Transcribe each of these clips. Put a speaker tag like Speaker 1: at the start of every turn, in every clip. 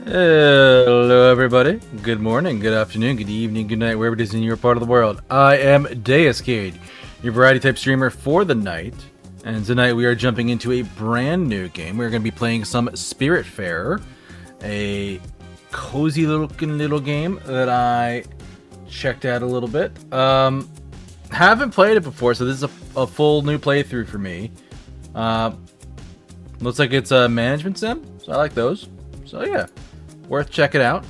Speaker 1: Hello everybody, good morning, good afternoon, good evening, good night, wherever it is in your part of the world. I am Deuscain, your variety type streamer for the night, and tonight we are jumping into a brand new game. We're going to be playing some Spiritfarer, a cozy little game that I checked out a little bit. Haven't played it before, so this is a full new playthrough for me. Looks like it's a management sim, so I like those. So yeah, worth checking out.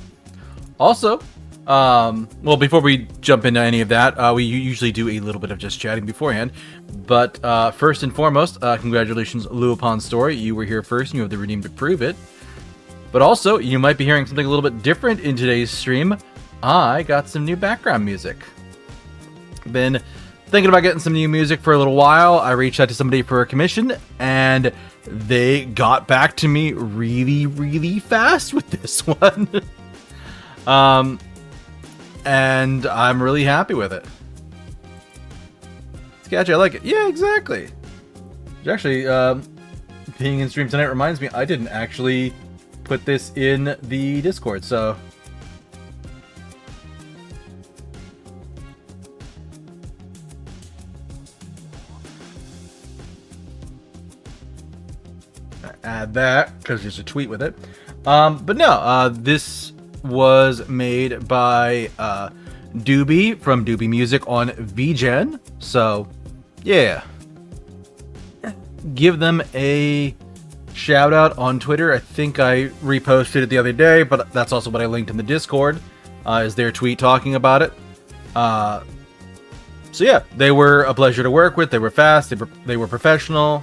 Speaker 1: Also, well, before we jump into any of that, we usually do a little bit of just chatting beforehand. But first and foremost, congratulations, Lou upon story. You were here first, and you have the redeem to prove it. But also, you might be hearing something a little bit different in today's stream. I got some new background music. Been thinking about getting some new music for a little while. I reached out to somebody for a commission, and they got back to me really fast with this one. And I'm really happy with it. It's catchy, I like it. Yeah, exactly. Actually, being in stream tonight reminds me I didn't actually put this in the Discord, so add that because there's a tweet with it. But no, this was made by Doobie from Doobie Music on VGen. So yeah, give them a shout out on Twitter. I think I reposted it the other day, but that's also what I linked in the Discord, is their tweet talking about it. So yeah, they were a pleasure to work with. They were fast. They were professional.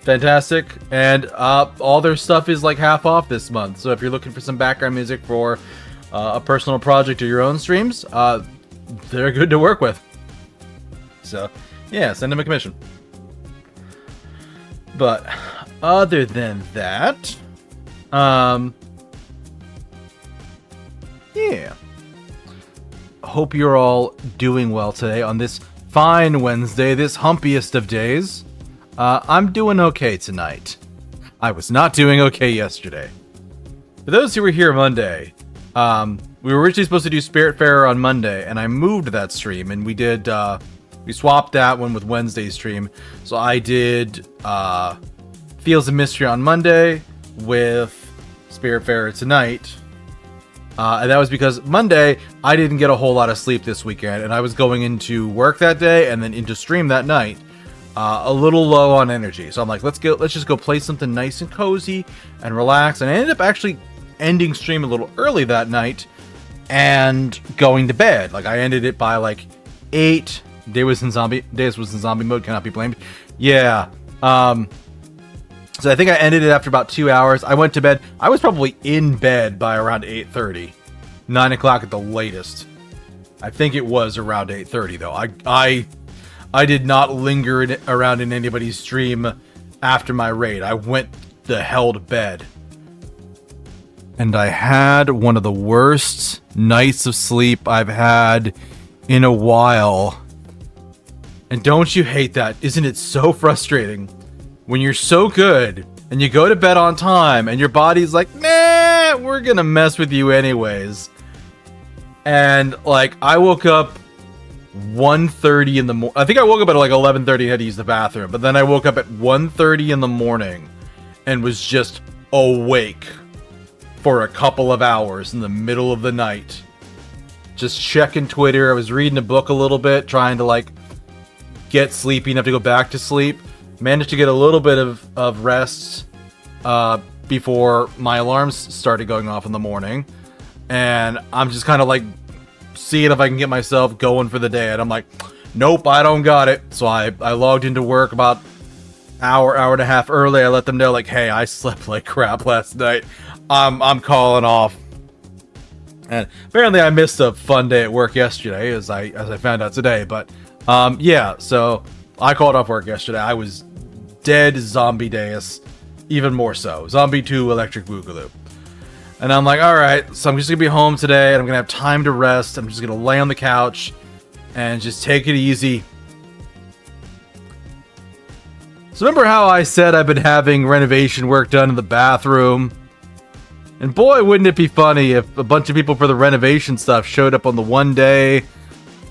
Speaker 1: Fantastic, and all their stuff is like half off this month. So if you're looking for some background music for a personal project or your own streams, they're good to work with. So yeah, send them a commission. But other than that, yeah, hope you're all doing well today on this fine Wednesday, this humpiest of days. I'm doing okay tonight. I was not doing okay yesterday. For those who were here Monday, we were originally supposed to do Spiritfarer on Monday, and I moved that stream, and we did, we swapped that one with Wednesday's stream. So I did, Fields of Mystery on Monday with Spiritfarer tonight. And that was because Monday, I didn't get a whole lot of sleep this weekend, and I was going into work that day and then into stream that night. A little low on energy, so I'm like, let's just go play something nice and cozy and relax. And I ended up actually ending stream a little early that night and going to bed. Like I ended it by like 8. Deus was in zombie mode, cannot be blamed. Yeah. So I think I ended it after about 2 hours. I went to bed. I was probably in bed by around 8:30, 9 o'clock at the latest. I think it was around 8:30 though. I did not linger around in anybody's stream after my raid. I went the hell to bed. And I had one of the worst nights of sleep I've had in a while. And don't you hate that? Isn't it so frustrating? When you're so good and you go to bed on time and your body's like, nah, we're gonna mess with you anyways. And like, I woke up 1:30 in the morning. I think I woke up at like 11:30 and had to use the bathroom, but then I woke up at 1:30 in the morning and was just awake for a couple of hours in the middle of the night, just checking Twitter. I was reading a book a little bit, trying to like get sleepy enough to go back to sleep. Managed to get a little bit of rest before my alarms started going off in the morning, and I'm just kind of like seeing if I can get myself going for the day, and I'm like, nope, I don't got it. So I logged into work about hour and a half early. I let them know like, hey, I slept like crap last night. I'm calling off. And apparently I missed a fun day at work yesterday, as I found out today. But yeah, so I called off work yesterday. I was dead zombie Deus, even more so. Zombie 2 Electric Boogaloo. And I'm like, alright, so I'm just going to be home today, and I'm going to have time to rest. I'm just going to lay on the couch and just take it easy. So remember how I said I've been having renovation work done in the bathroom? And boy, wouldn't it be funny if a bunch of people for the renovation stuff showed up on the one day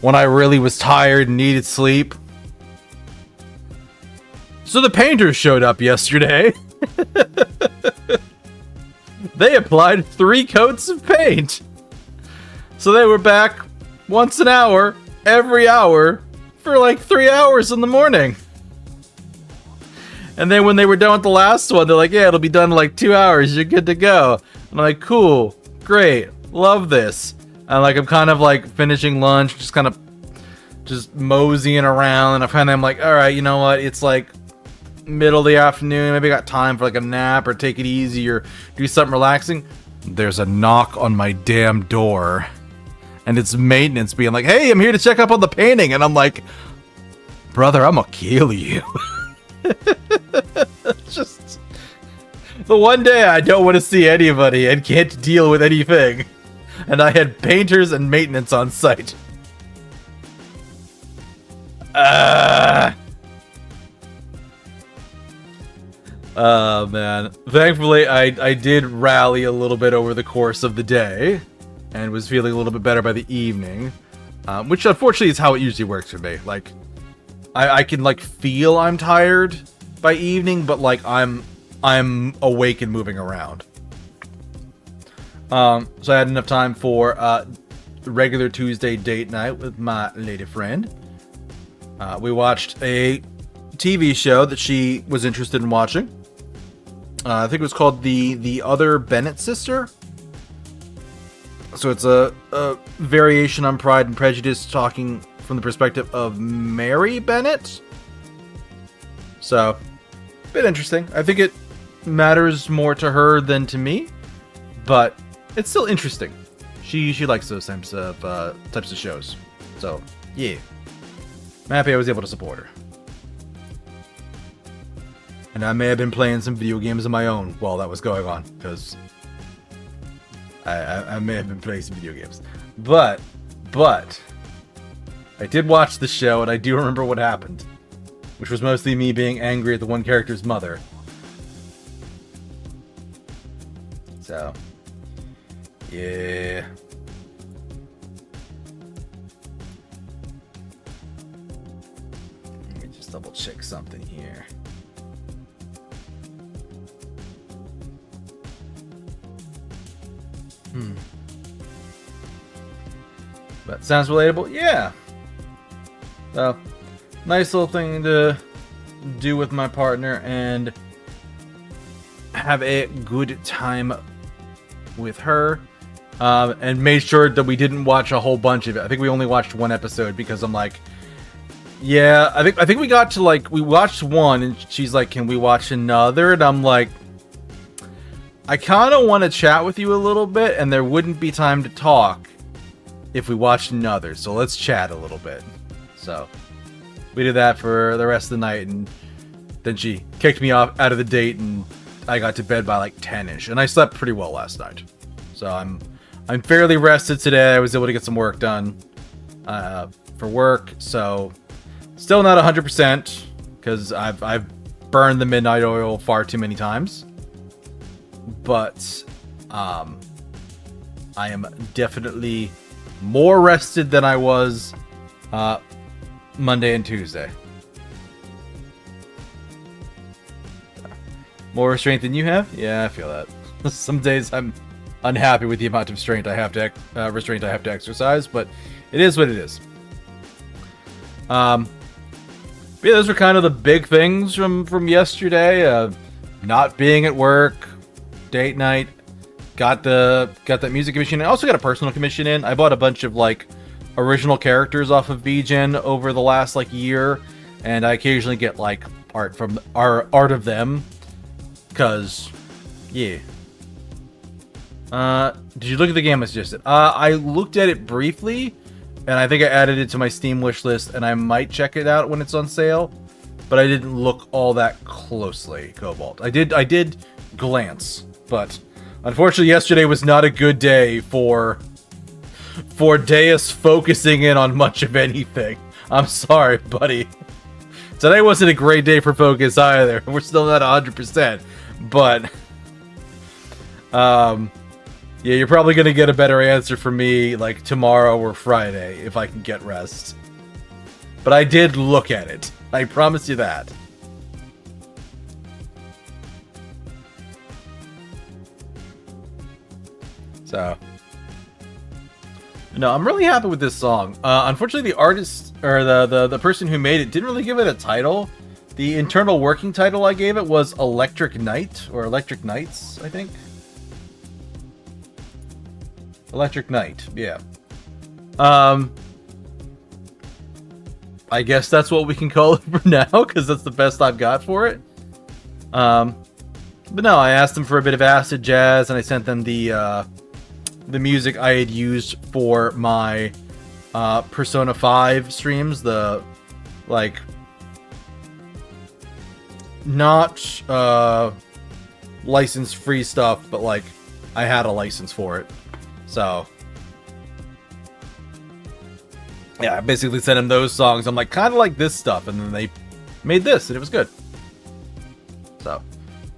Speaker 1: when I really was tired and needed sleep. So the painters showed up yesterday. They applied 3 coats of paint. So they were back once an hour, every hour, for like 3 hours in the morning. And then when they were done with the last one, they're like, yeah, it'll be done in like 2 hours. You're good to go. And I'm like, cool, great, love this. And like, I'm kind of like finishing lunch, just kind of just moseying around. And I'm like, all right, you know what? It's like middle of the afternoon. Maybe I got time for like a nap or take it easy or do something relaxing. There's a knock on my damn door. And it's maintenance being like, hey, I'm here to check up on the painting. And I'm like, brother, I'm gonna kill you. Just the one day I don't want to see anybody and can't deal with anything. And I had painters and maintenance on site. Oh man. Thankfully, I did rally a little bit over the course of the day and was feeling a little bit better by the evening. Which unfortunately is how it usually works for me. Like, I can like feel I'm tired by evening, but like I'm awake and moving around. So I had enough time for regular Tuesday date night with my lady friend. We watched a TV show that she was interested in watching. I think it was called The Other Bennett Sister. So it's a variation on Pride and Prejudice, talking from the perspective of Mary Bennett. So, a bit interesting. I think it matters more to her than to me, but it's still interesting. She likes those types of shows. So, yeah. I'm happy I was able to support her. And I may have been playing some video games of my own while that was going on, because I may have been playing some video games. But I did watch the show, and I do remember what happened, which was mostly me being angry at the one character's mother. So, yeah. Let me just double check something here. But sounds relatable? Yeah. So, nice little thing to do with my partner and have a good time with her. And made sure that we didn't watch a whole bunch of it. I think we only watched one episode because I'm like, yeah, I think we got to like, we watched one and she's like, can we watch another? And I'm like, I kind of want to chat with you a little bit, and there wouldn't be time to talk if we watched another. So let's chat a little bit. So we did that for the rest of the night, and then she kicked me out of the date, and I got to bed by like 10ish, and I slept pretty well last night. So I'm fairly rested today. I was able to get some work done for work. So still not 100% because I've burned the midnight oil far too many times. But I am definitely more rested than I was Monday and Tuesday. More restraint than you have? Yeah, I feel that. Some days I'm unhappy with the amount of restraint I have to exercise, but it is what it is. But yeah, those were kind of the big things from yesterday. Not being at work. Date night, got that music commission. I also got a personal commission in. I bought a bunch of like original characters off of VGen over the last like year, and I occasionally get like art of them. Cause, yeah. Did you look at the game I suggested? I looked at it briefly, and I think I added it to my Steam wish list, and I might check it out when it's on sale, but I didn't look all that closely. Cobalt. I did glance. But unfortunately, yesterday was not a good day for Deus focusing in on much of anything. I'm sorry, buddy. Today wasn't a great day for focus either. We're still not 100%, but Yeah, you're probably gonna get a better answer from me, like, tomorrow or Friday, if I can get rest. But I did look at it. I promise you that. So... No, I'm really happy with this song. Unfortunately, the artist, or the person who made it, didn't really give it a title. The internal working title I gave it was Electric Night, or Electric Nights, I think. Electric Night, yeah. I guess that's what we can call it for now, because that's the best I've got for it. But no, I asked them for a bit of acid jazz, and I sent them the music I had used for my Persona 5 streams, the, like, not license-free stuff, but, like, I had a license for it. So, yeah, I basically sent them those songs. I'm like, kind of like this stuff, and then they made this, and it was good. So,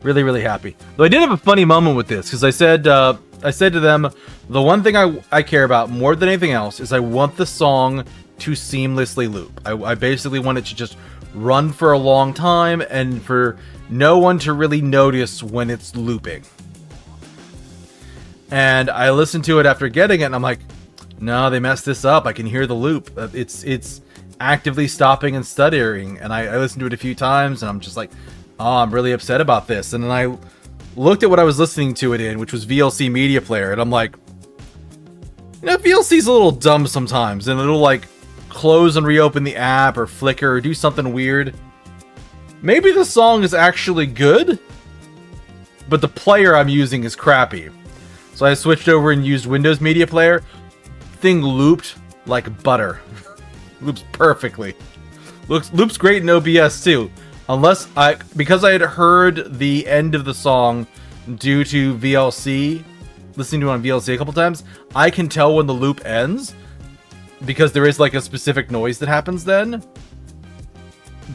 Speaker 1: really, really happy. Though I did have a funny moment with this, because I said to them, the one thing I care about more than anything else is I want the song to seamlessly loop. I basically want it to just run for a long time and for no one to really notice when it's looping. And I listened to it after getting it, and I'm like, no, they messed this up. I can hear the loop. It's actively stopping and stuttering. And I listened to it a few times, and I'm just like, oh, I'm really upset about this. And then I looked at what I was listening to it in, which was VLC Media Player, and I'm like, you know, VLC's a little dumb sometimes, and it'll, like, close and reopen the app, or flicker, or do something weird. Maybe the song is actually good, but the player I'm using is crappy. So I switched over and used Windows Media Player. Thing looped like butter. Loops perfectly. Loops great in OBS too. Because I had heard the end of the song due to VLC, listening to it on VLC a couple times, I can tell when the loop ends because there is like a specific noise that happens then.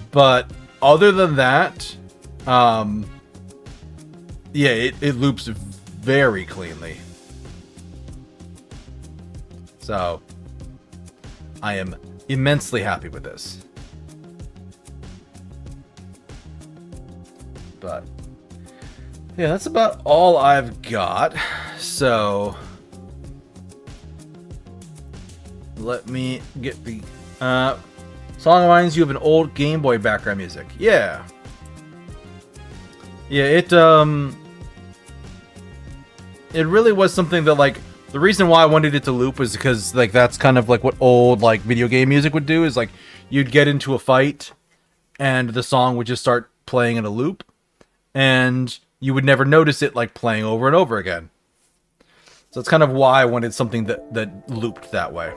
Speaker 1: But other than that, yeah, it loops very cleanly. So, I am immensely happy with this. But, yeah, that's about all I've got. So, let me get the song reminds you of an old Game Boy background music. Yeah. Yeah, it really was something that, like, the reason why I wanted it to loop was because, like, that's kind of like what old, like, video game music would do, is like you'd get into a fight and the song would just start playing in a loop and you would never notice it, like, playing over and over again. So that's kind of why I wanted something that looped that way.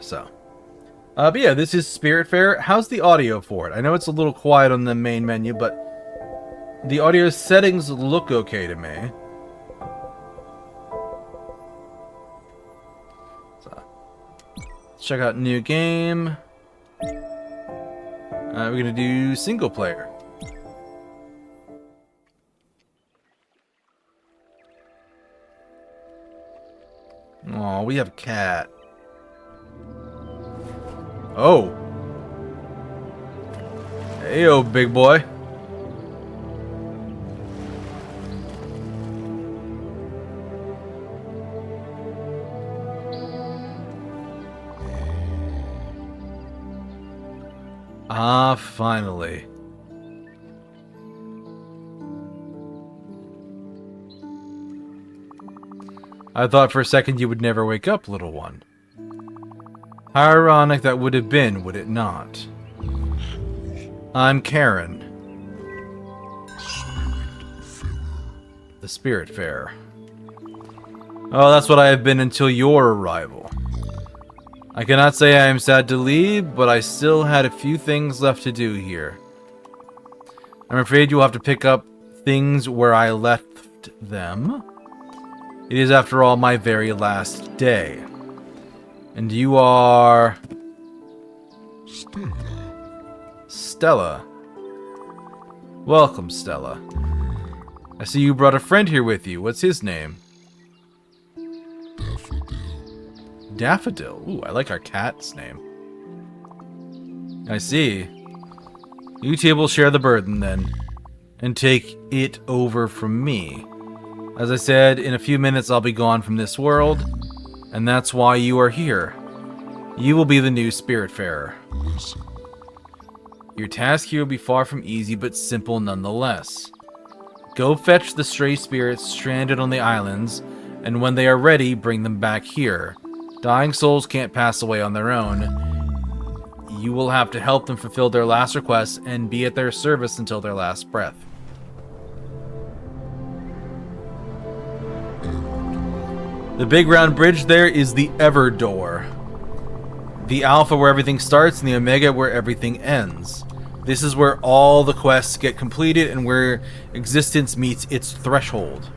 Speaker 1: So, but yeah, this is Spiritfarer. How's the audio for it? I know it's a little quiet on the main menu, but the audio settings look okay to me. So, let's check out new game. We're gonna do single player. Aw, we have a cat. Oh. Heyo, big boy. Ah, finally. I thought for a second you would never wake up, little one. How ironic that would have been, would it not? I'm Karen. The Spiritfarer. Oh, that's what I have been until your arrival. I cannot say I am sad to leave, but I still had a few things left to do here. I'm afraid you will have to pick up things where I left them. It is, after all, my very last day. And you are... Stella. Welcome, Stella. I see you brought a friend here with you. What's his name? Daffodil. Ooh, I like our cat's name. I see. You two will share the burden then, and take it over from me. As I said, in a few minutes I'll be gone from this world, and that's why you are here. You will be the new Spiritfarer. Your task here will be far from easy, but simple nonetheless. Go fetch the stray spirits stranded on the islands, and when they are ready, bring them back here. Dying souls can't pass away on their own. You will have to help them fulfill their last requests and be at their service until their last breath. The big round bridge there is the Ever Door. The Alpha where everything starts and the Omega where everything ends. This is where all the quests get completed and where existence meets its threshold.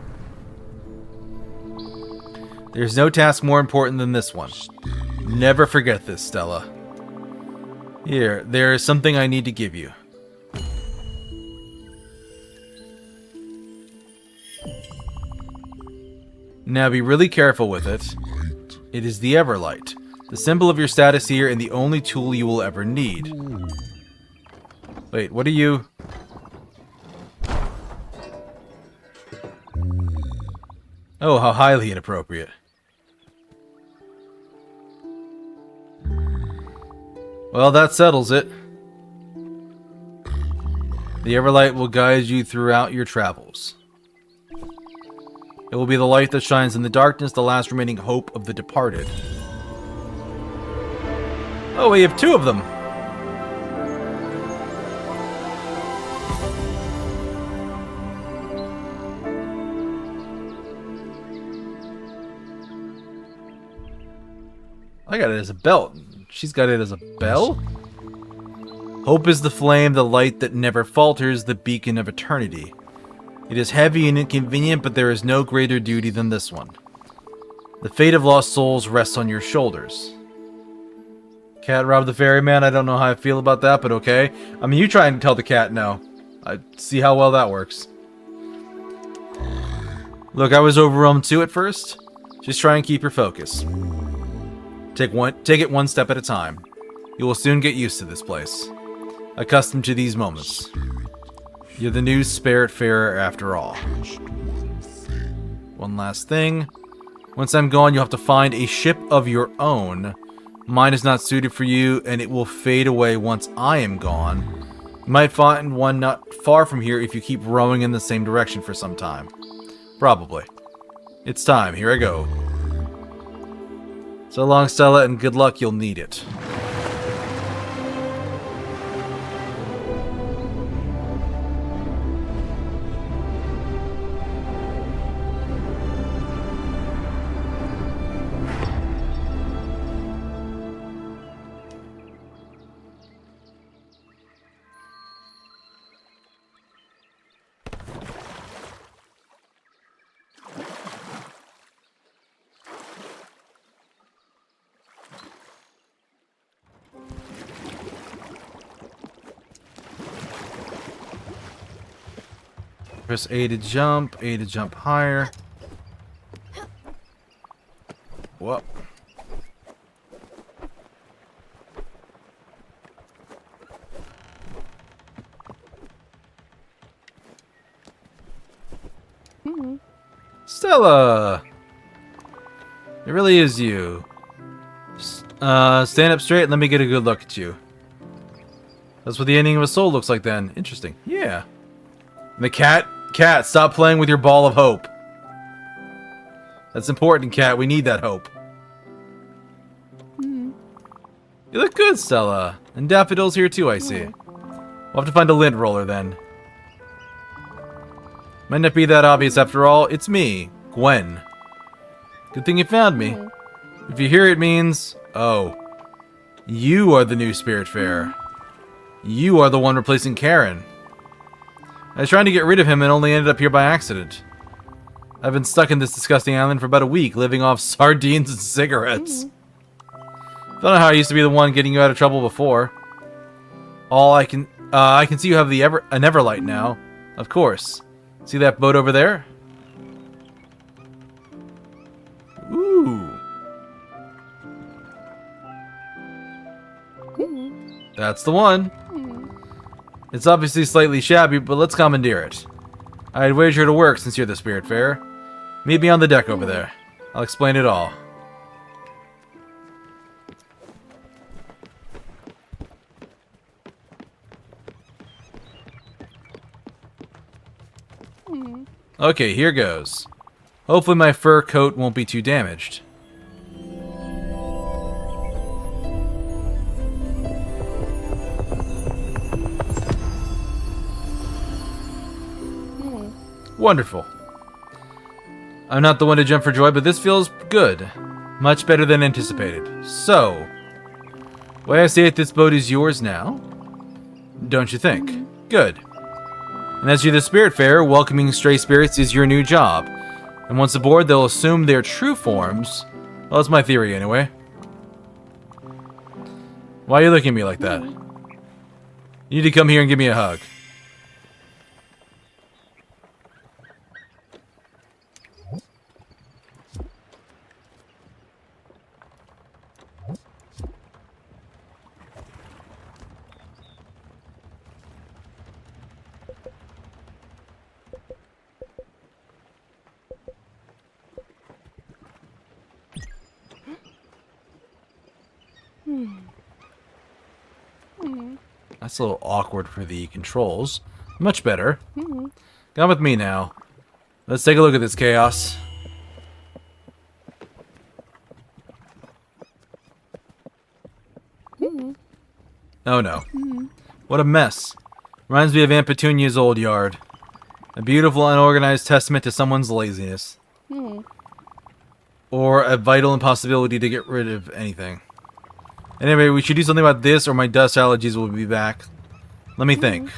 Speaker 1: There's no task more important than this one. Never forget this, Stella. Here, there is something I need to give you. Now be really careful with it. It is the Everlight, the symbol of your status here and the only tool you will ever need. Wait, what are you? Oh, how highly inappropriate. Well, that settles it. The Everlight will guide you throughout your travels. It will be the light that shines in the darkness, the last remaining hope of the departed. Oh, we have two of them. I got it as a belt. She's got it as a bell? Hope is the flame, the light that never falters, the beacon of eternity. It is heavy and inconvenient, but there is no greater duty than this one. The fate of lost souls rests on your shoulders. Cat robbed the ferryman. I don't know how I feel about that, but okay. I mean, you try and tell the cat no. I see how well that works. Look, I was overwhelmed too at first. Just try and keep your focus. Take it one step at a time. You will soon get used to this place. Accustomed to these moments. You're the new Spiritfarer after all. One last thing. Once I'm gone, you'll have to find a ship of your own. Mine is not suited for you, and it will fade away once I am gone. You might find one not far from here if you keep rowing in the same direction for some time. Probably. It's time. Here I go. So long, Stella, and good luck. You'll need it. Press A to jump higher. Whoa. Stella! It really is you. Stand up straight and let me get a good look at you. That's what the ending of a soul looks like then. Interesting. Yeah. And the cat, stop playing with your ball of hope. That's important, cat. We need that hope. You look good, Stella. And Daffodil's here too, I see. We'll have to find a lint roller then. Might not be that obvious after all. It's me, Gwen. Good thing you found me. If you hear it means, oh, you are the new Spiritfarer. You are the one replacing Karen. I was trying to get rid of him and only ended up here by accident. I've been stuck in this disgusting island for about a week, living off sardines and cigarettes. Don't know how I used to be the one getting you out of trouble before. I can see you have an Everlight now. Of course. See that boat over there? Ooh. That's the one. It's obviously slightly shabby, but let's commandeer it. I'd wager it'll work since you're the Spiritfarer. Meet me on the deck over there. I'll explain it all. Okay, here goes. Hopefully my fur coat won't be too damaged. Wonderful. I'm not the one to jump for joy, but this feels good. Much better than anticipated. So, way I say it, this boat is yours now? Don't you think? Good. And as you're the Spiritfarer, welcoming stray spirits is your new job. And once aboard, they'll assume their true forms. Well, that's my theory anyway. Why are you looking at me like that? You need to come here and give me a hug. That's a little awkward for the controls. Much better. Come with me now. Let's take a look at this chaos. Oh no. What a mess. Reminds me of Aunt Petunia's old yard. A beautiful, unorganized testament to someone's laziness. Or a vital impossibility to get rid of anything. Anyway, we should do something about this or my dust allergies will be back. Let me think.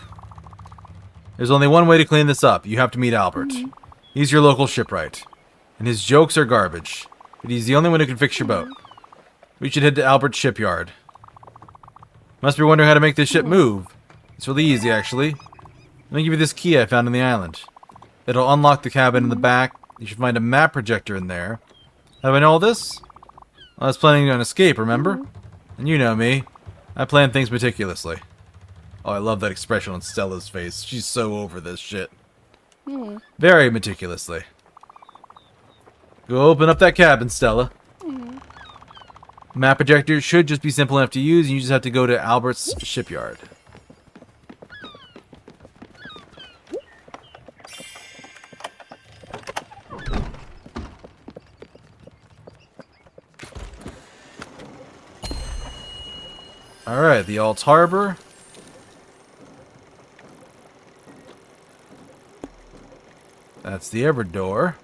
Speaker 1: There's only one way to clean this up. You have to meet Albert. He's your local shipwright. And his jokes are garbage. But he's the only one who can fix your boat. We should head to Albert's shipyard. Must be wondering how to make this ship move. It's really easy, actually. Let me give you this key I found on the island. It'll unlock the cabin in the back. You should find a map projector in there. How do I know all this? Well, I was planning on an escape, remember? And you know me. I plan things meticulously. Oh, I love that expression on Stella's face. She's so over this shit. Very meticulously. Go open up that cabin, Stella. Map projector should just be simple enough to use, and you just have to go to Albert's shipyard. Alright, the Alt Harbor. That's the Ever door.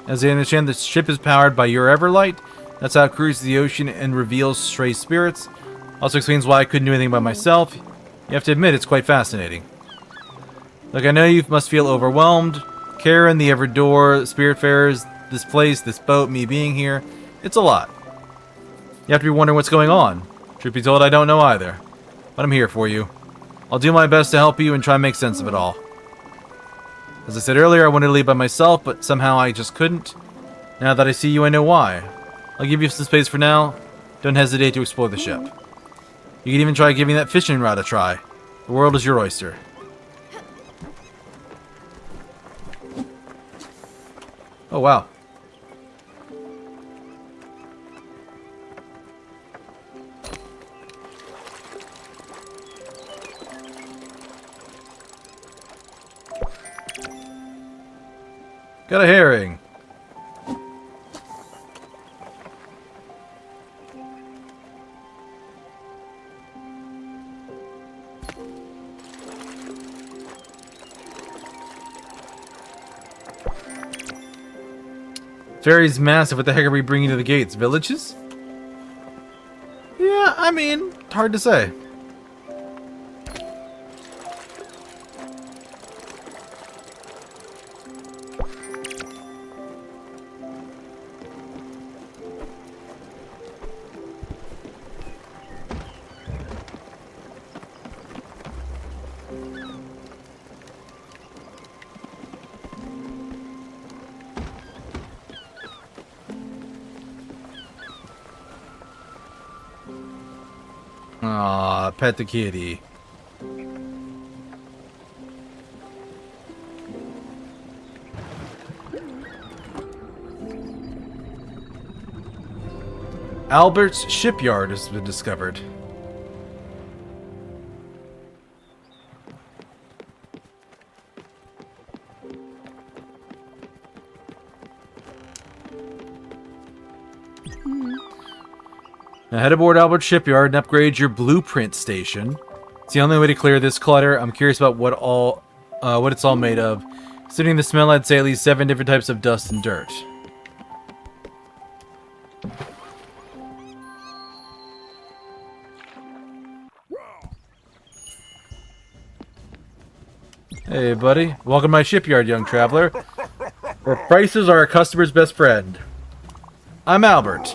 Speaker 1: As I understand, the ship is powered by your Everlight. That's how it cruises the ocean and reveals stray spirits. Also explains why I couldn't do anything by myself. You have to admit, it's quite fascinating. Look, I know you must feel overwhelmed. Karen, the Ever door, Spiritfarers, this place, this boat, me being here. It's a lot. You have to be wondering what's going on. Truth be told, I don't know either. But I'm here for you. I'll do my best to help you and try and make sense of it all. As I said earlier, I wanted to leave by myself, but somehow I just couldn't. Now that I see you, I know why. I'll give you some space for now. Don't hesitate to explore the ship. You can even try giving that fishing rod a try. The world is your oyster. Oh, wow. Got a herring. Ferry's massive. What the heck are we bringing to the gates? Villages? Yeah, I mean, hard to say. Aw, pet the kitty. Albert's shipyard has been discovered. Now head aboard Albert's shipyard and upgrade your blueprint station. It's the only way to clear this clutter. I'm curious about what it's all made of. Considering the smell, I'd say at least 7 different types of dust and dirt. Hey, buddy. Welcome to my shipyard, young traveler. Where prices are a customer's best friend. I'm Albert.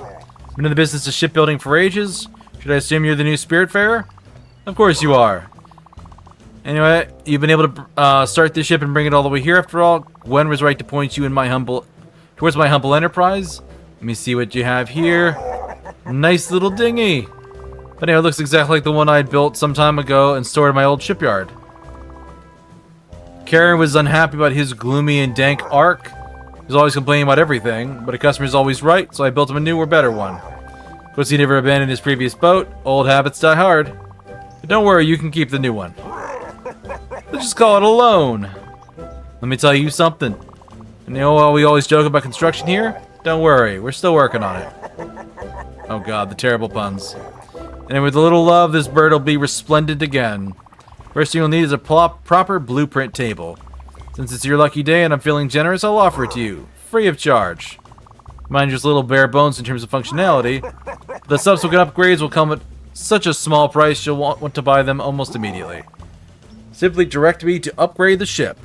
Speaker 1: Been in the business of shipbuilding for ages. Should I assume you're the new Spiritfarer? Of course you are. Anyway, you've been able to start this ship and bring it all the way here after all. Gwen was right to point you in towards my humble enterprise. Let me see what you have here. Nice little dinghy. But anyway, it looks exactly like the one I built some time ago and stored in my old shipyard. Karen was unhappy about his gloomy and dank ark. He was always complaining about everything, but a customer's always right, so I built him a newer, better one. Of course, he never abandoned his previous boat. Old habits die hard. But don't worry, you can keep the new one. Let's just call it a loan. Let me tell you something. And you know how we always joke about construction here? Don't worry, we're still working on it. Oh god, the terrible puns. And with a little love, this bird will be resplendent again. First thing you'll need is a proper blueprint table. Since it's your lucky day and I'm feeling generous, I'll offer it to you, free of charge. Mind you, it's a little bare bones in terms of functionality. The subsequent upgrades will come at such a small price you'll want to buy them almost immediately. Simply direct me to upgrade the ship.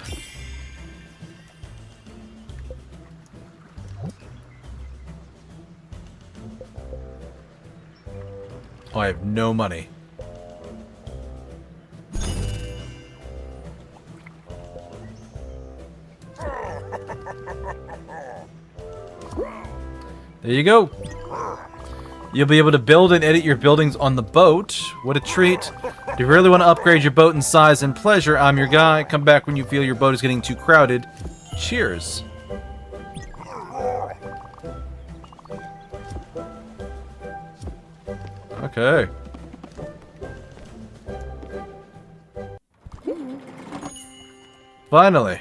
Speaker 1: Oh, I have no money. There you go. You'll be able to build and edit your buildings on the boat. What a treat. If you really want to upgrade your boat in size and pleasure, I'm your guy. Come back when you feel your boat is getting too crowded. Cheers. Okay. Finally.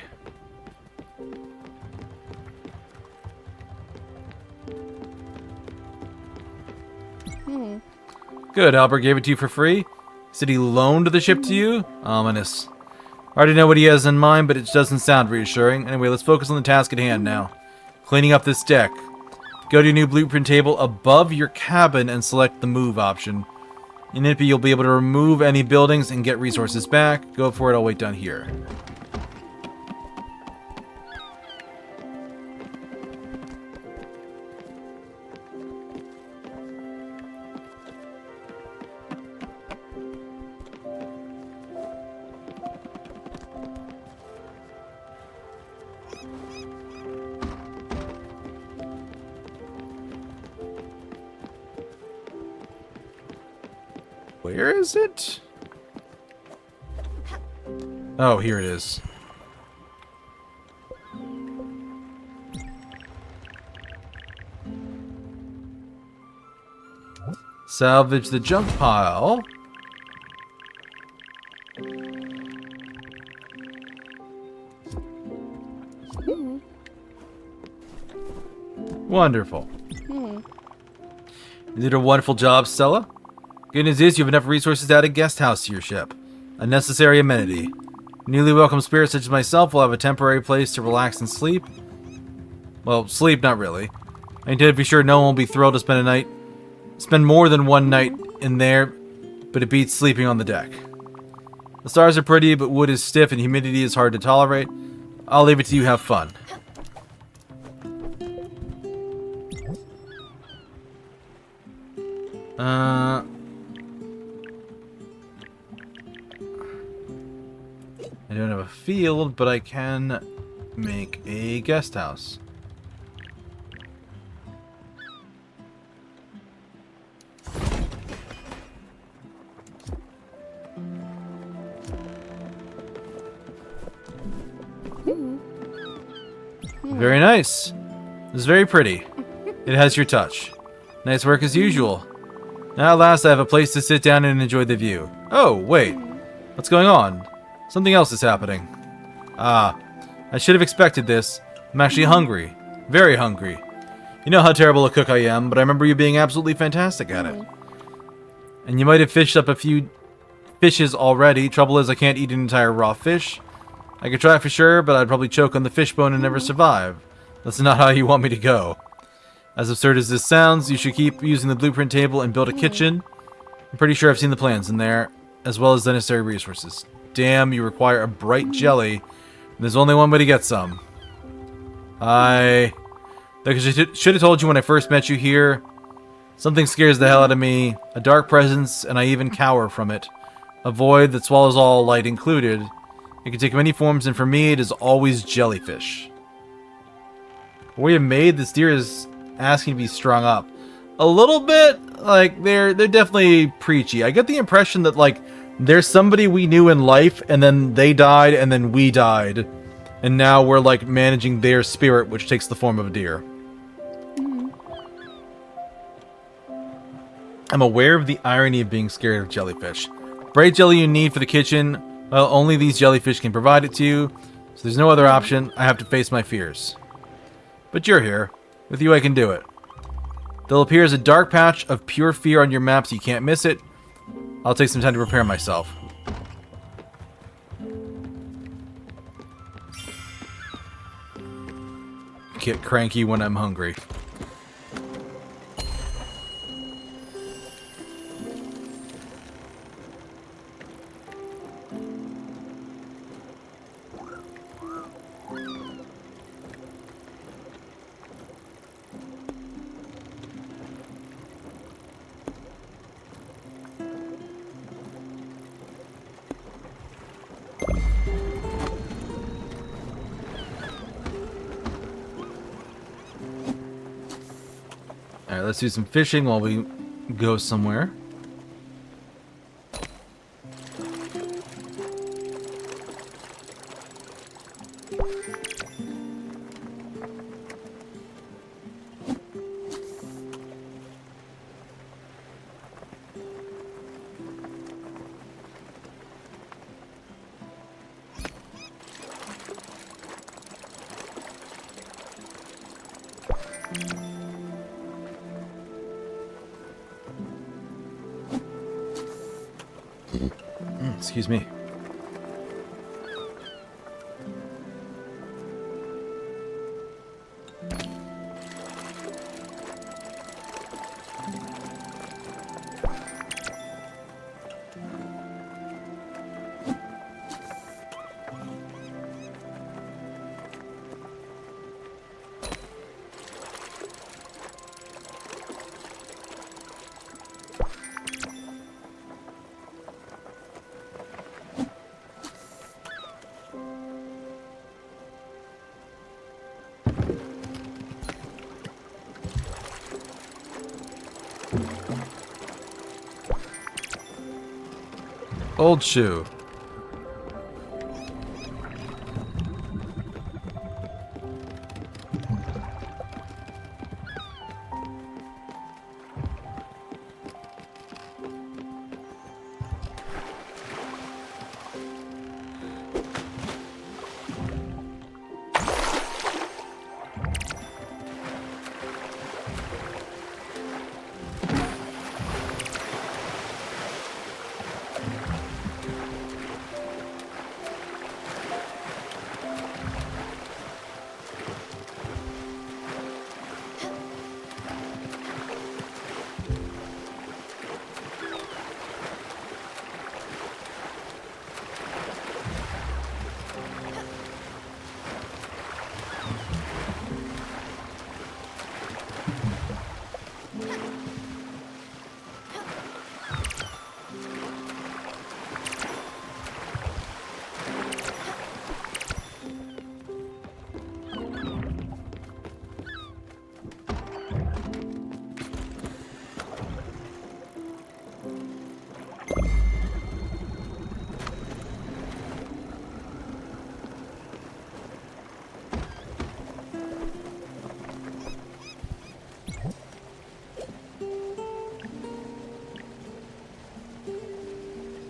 Speaker 1: Good, Albert gave it to you for free. Said he loaned the ship to you? Ominous. I already know what he has in mind, but it doesn't sound reassuring. Anyway, let's focus on the task at hand now. Cleaning up this deck. Go to your new blueprint table above your cabin and select the move option. In it, you'll be able to remove any buildings and get resources back. Go for it, I'll wait down here. Where is it? Oh, here it is. Salvage the junk pile. Wonderful. You did a wonderful job, Stella. Good news is you have enough resources to add a guest house to your ship. A necessary amenity. Newly welcome spirits such as myself will have a temporary place to relax and sleep. Well, sleep, not really. I intend to be sure no one will be thrilled to spend more than one night in there, but it beats sleeping on the deck. The stars are pretty, but wood is stiff and humidity is hard to tolerate. I'll leave it to you, have fun. I don't have a field, but I can make a guest house. Very nice. It's very pretty. It has your touch. Nice work as usual. Now at last I have a place to sit down and enjoy the view. Oh, wait. What's going on? Something else is happening. Ah, I should have expected this. I'm actually hungry. Very hungry. You know how terrible a cook I am, but I remember you being absolutely fantastic at it. And you might have fished up a few fishes already. Trouble is I can't eat an entire raw fish. I could try for sure, but I'd probably choke on the fishbone and never survive. That's not how you want me to go. As absurd as this sounds, you should keep using the blueprint table and build a kitchen. I'm pretty sure I've seen the plans in there, as well as the necessary resources. Damn, you require a bright jelly. And there's only one way to get some. I should have told you when I first met you here. Something scares the hell out of me. A dark presence, and I even cower from it. A void that swallows all, light included. It can take many forms, and for me, it is always jellyfish. We have made this deer is asking to be strung up. A little bit, like, they're definitely preachy. I get the impression that, like, there's somebody we knew in life, and then they died, and then we died. And now we're, like, managing their spirit, which takes the form of a deer. I'm aware of the irony of being scared of jellyfish. Bright jelly you need for the kitchen, well, only these jellyfish can provide it to you, so there's no other option. I have to face my fears. But you're here. With you I can do it. There'll appear as a dark patch of pure fear on your map, so you can't miss it. I'll take some time to prepare myself. Get cranky when I'm hungry. Alright, let's do some fishing while we go somewhere. Excuse me. Old shoe.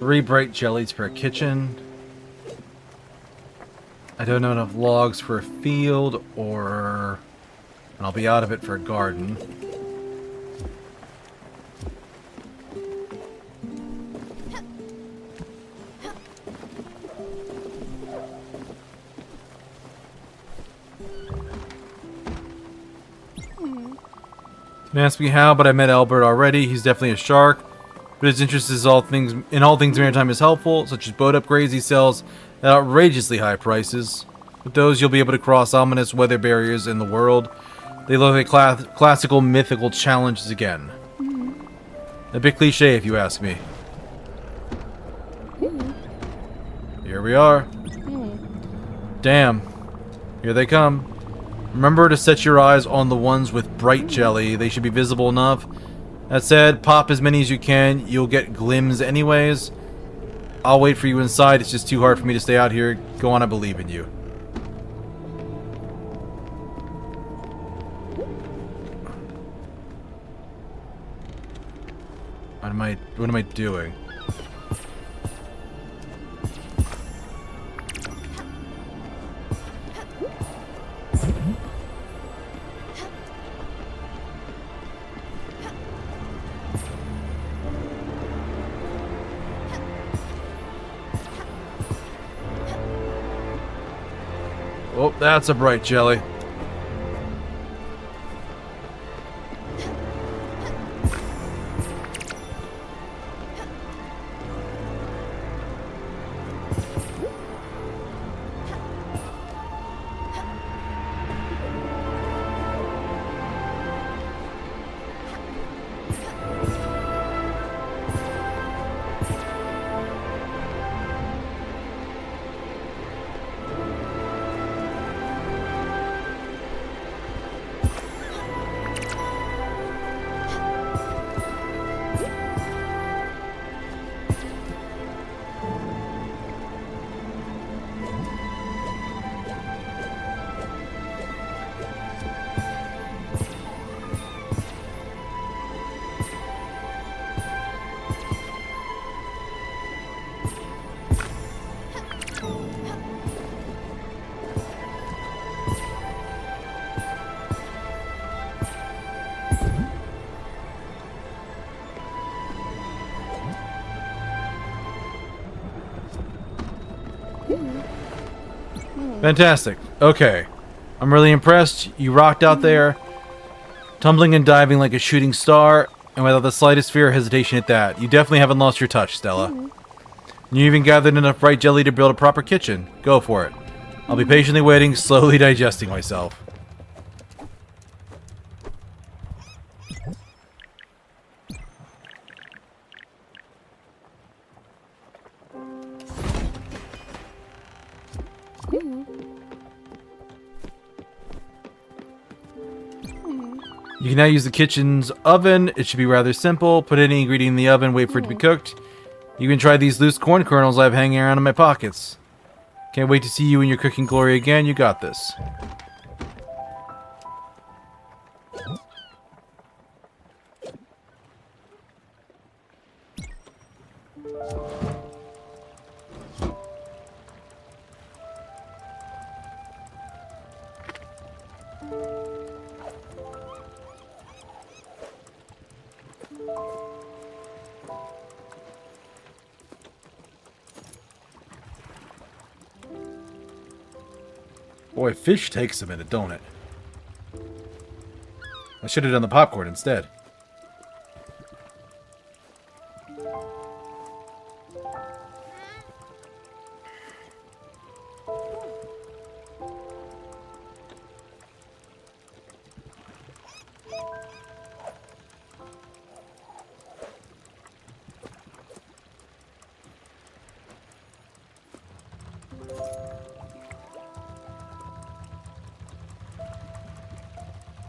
Speaker 1: 3 bright jellies for a kitchen. I don't have enough logs for a field, or... and I'll be out of it for a garden. Don't ask me how, but I met Albert already. He's definitely a shark, but his interest is all things maritime is helpful, such as boat upgrades he sells at outrageously high prices. With those, you'll be able to cross ominous weather barriers in the world. They look like classical mythical challenges again. A bit cliche, if you ask me. Here we are. Damn. Here they come. Remember to set your eyes on the ones with bright jelly. They should be visible enough. That said, pop as many as you can. You'll get glims anyways. I'll wait for you inside. It's just too hard for me to stay out here. Go on, I believe in you. What am I doing? Oh, that's a bright jelly. Fantastic. Okay. I'm really impressed. You rocked out there, tumbling and diving like a shooting star, and without the slightest fear or hesitation at that. You definitely haven't lost your touch, Stella. You even gathered enough bright jelly to build a proper kitchen. Go for it. I'll be patiently waiting, slowly digesting myself. You can now use the kitchen's oven. It should be rather simple. Put any ingredient in the oven, wait for it to be cooked. You can try these loose corn kernels I have hanging around in my pockets. Can't wait to see you in your cooking glory again. You got this. Boy, fish takes a minute, don't it? I should have done the popcorn instead.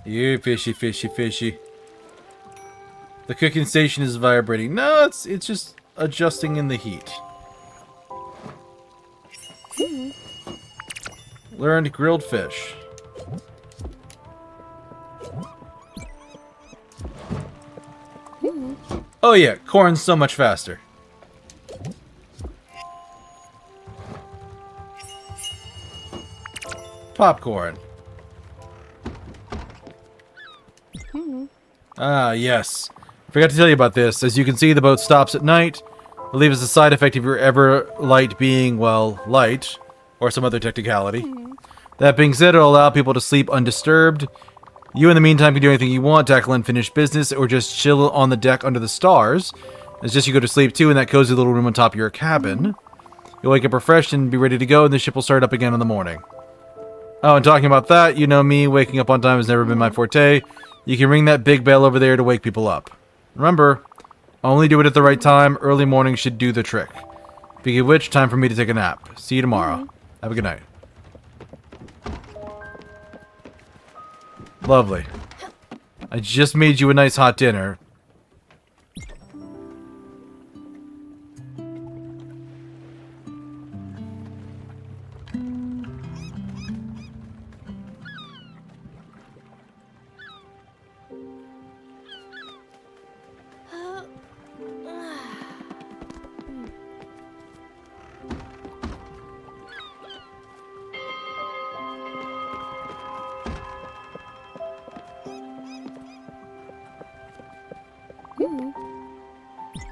Speaker 1: You fishy, fishy, fishy. The cooking station is vibrating. No, it's just adjusting in the heat. Learned grilled fish. Oh yeah, corn's so much faster. Popcorn. Ah, yes. Forgot to tell you about this. As you can see, the boat stops at night. I believe it's a side effect of your ever light being, well, light. Or some other technicality. That being said, it'll allow people to sleep undisturbed. You, in the meantime, can do anything you want, tackle unfinished business, or just chill on the deck under the stars. It's just you go to sleep, too, in that cozy little room on top of your cabin. You'll wake up refreshed and be ready to go, and the ship will start up again in the morning. Oh, and talking about that, you know me, waking up on time has never been my forte. You can ring that big bell over there to wake people up. Remember, only do it at the right time. Early morning should do the trick. Speaking of which, time for me to take a nap. See you tomorrow. Have a good night. Lovely. I just made you a nice hot dinner.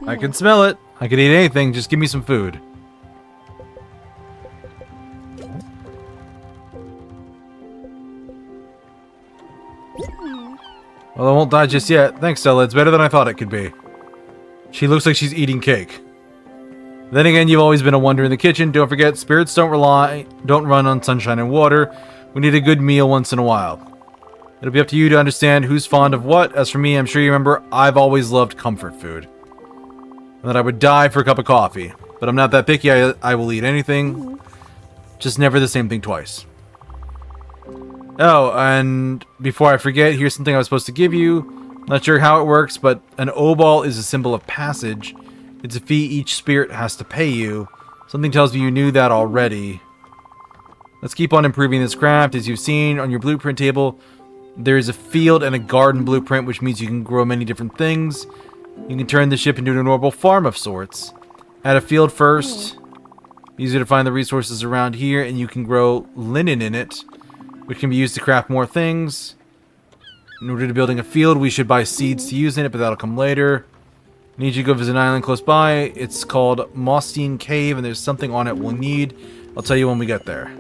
Speaker 1: I can smell it. I can eat anything. Just give me some food. Well, I won't die just yet. Thanks, Stella. It's better than I thought it could be. She looks like she's eating cake. Then again, you've always been a wonder in the kitchen. Don't forget, spirits don't run on sunshine and water. We need a good meal once in a while. It'll be up to you to understand who's fond of what. As for me, I'm sure you remember, I've always loved comfort food. And that I would die for a cup of coffee. But I'm not that picky. I will eat anything. Just never the same thing twice. Oh, and before I forget, here's something I was supposed to give you. Not sure how it works, but an O-ball is a symbol of passage. It's a fee each spirit has to pay you. Something tells me you knew that already. Let's keep on improving this craft. As you've seen on your blueprint table, there is a field and a garden blueprint, which means you can grow many different things. You can turn the ship into a normal farm of sorts. Add a field first. Easier to find the resources around here, and you can grow linen in it, which can be used to craft more things. In order to building a field, we should buy seeds to use in it, but that'll come later. Need you to go visit an island close by. It's called Mostein Cave, and there's something on it we'll need. I'll tell you when we get there.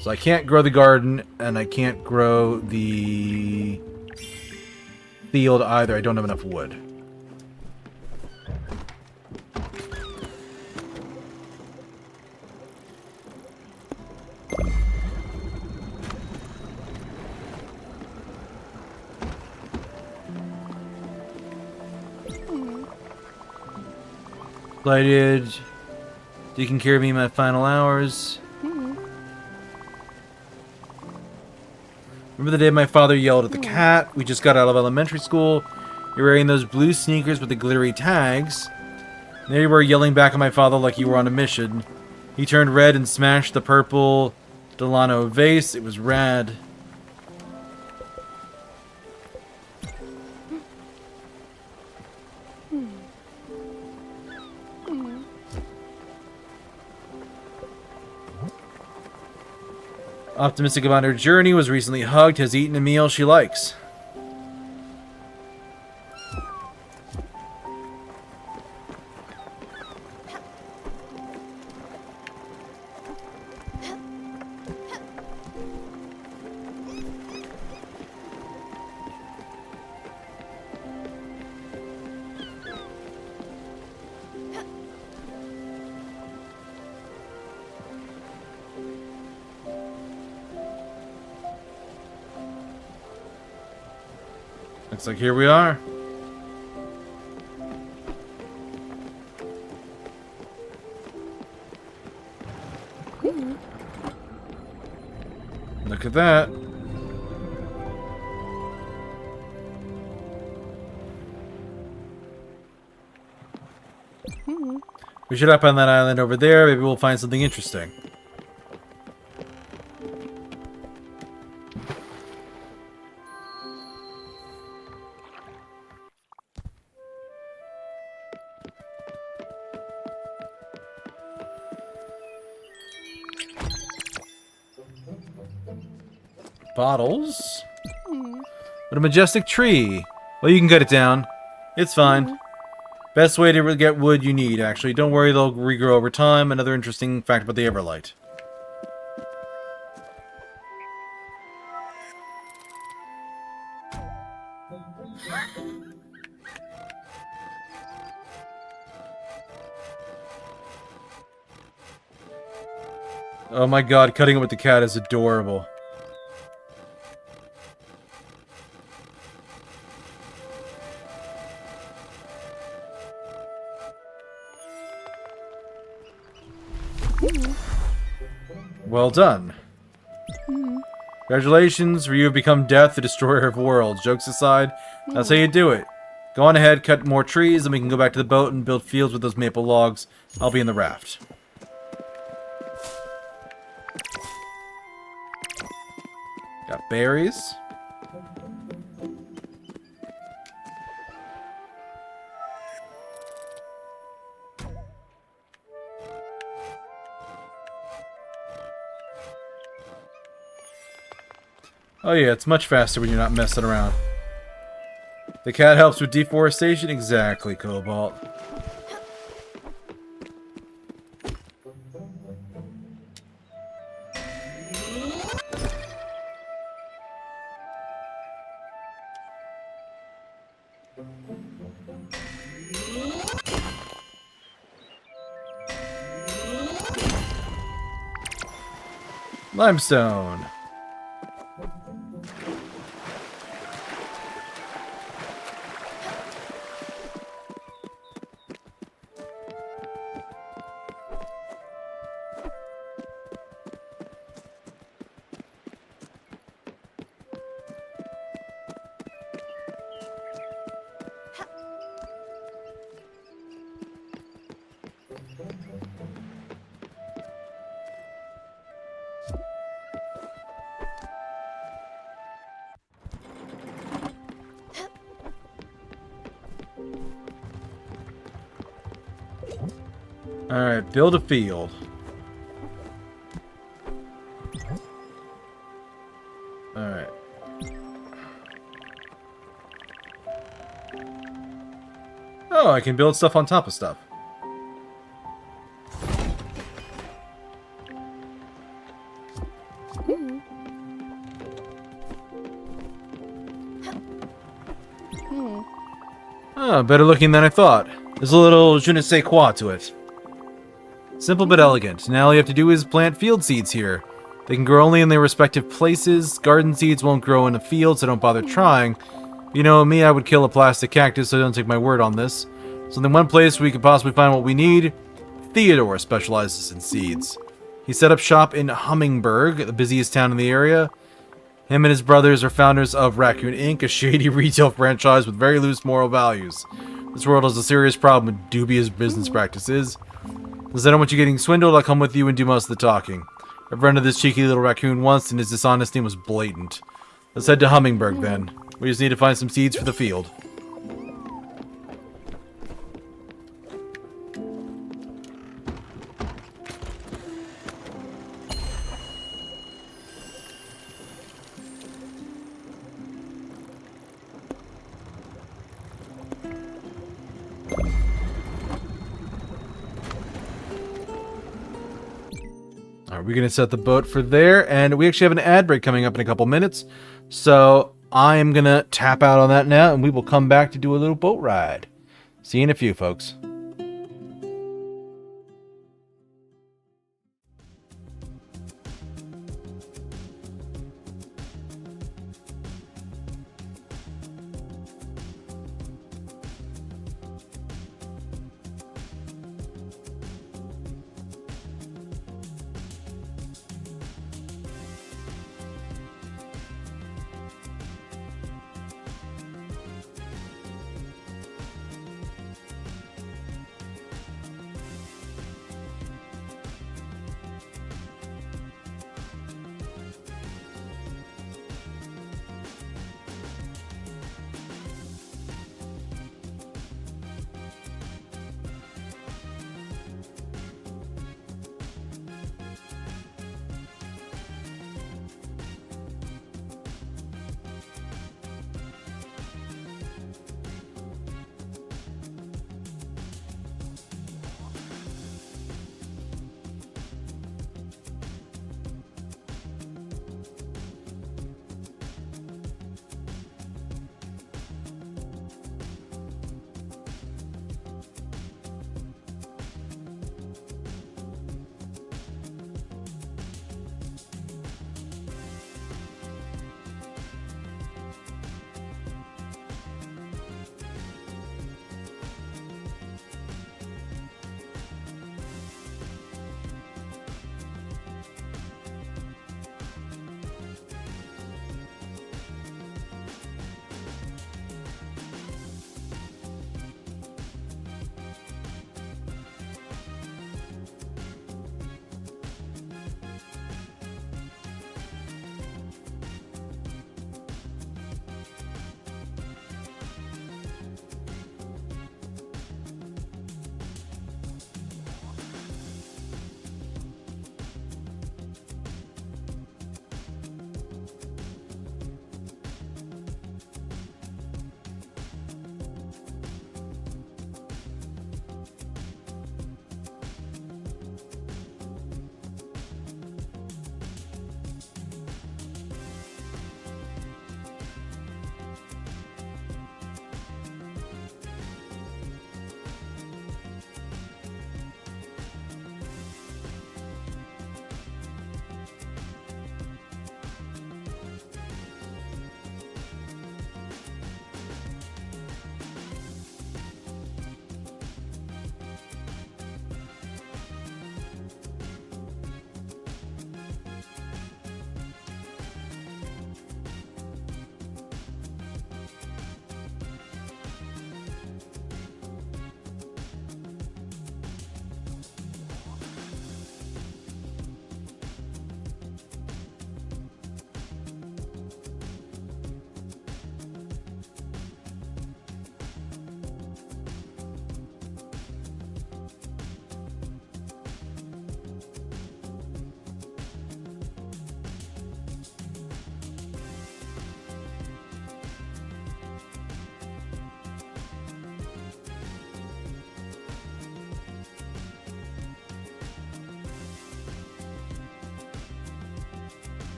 Speaker 1: So I can't grow the garden, and I can't grow the field either. I don't have enough wood. Delighted. Taking care of me in my final hours. Remember the day my father yelled at the cat? We just got out of elementary school. You're wearing those blue sneakers with the glittery tags. And there you were yelling back at my father like you were on a mission. He turned red and smashed the purple Delano vase. It was rad. Optimistic about her journey, was recently hugged, has eaten a meal she likes. Looks like here we are. Look at that. We should hop on that island over there. Maybe we'll find something interesting. bottles. What a majestic tree. Well, you can cut it down. It's fine. Best way to get wood you need, actually. Don't worry, they'll regrow over time. Another interesting fact about the Everlight. Oh my god, cutting it with the cat is adorable. Well done. Congratulations, for you have become Death, the destroyer of worlds. Jokes aside, that's how you do it. Go on ahead, cut more trees, and we can go back to the boat and build fields with those maple logs. I'll be in the raft. Got berries. Oh yeah, it's much faster when you're not messing around. The cat helps with deforestation? Exactly, Cobalt. Limestone. Alright, build a field. Alright. Oh, I can build stuff on top of stuff. Oh, better looking than I thought. There's a little je ne sais quoi to it. Simple but elegant. Now all you have to do is plant field seeds here. They can grow only in their respective places. Garden seeds won't grow in a field, so don't bother trying. You know me, I would kill a plastic cactus, so don't take my word on this. So in one place we could possibly find what we need, Theodore specializes in seeds. He set up shop in Hummingburg, the busiest town in the area. Him and his brothers are founders of Raccoon Inc., a shady retail franchise with very loose moral values. This world has a serious problem with dubious business practices. Since I don't want you getting swindled, I'll come with you and do most of the talking. I've run into this cheeky little raccoon once, and his dishonesty was blatant. Let's head to Hummingburg, then. We just need to find some seeds for the field. We're going to set the boat for there, and we actually have an ad break coming up in a couple minutes, so I am going to tap out on that now, and we will come back to do a little boat ride. See you in a few, folks.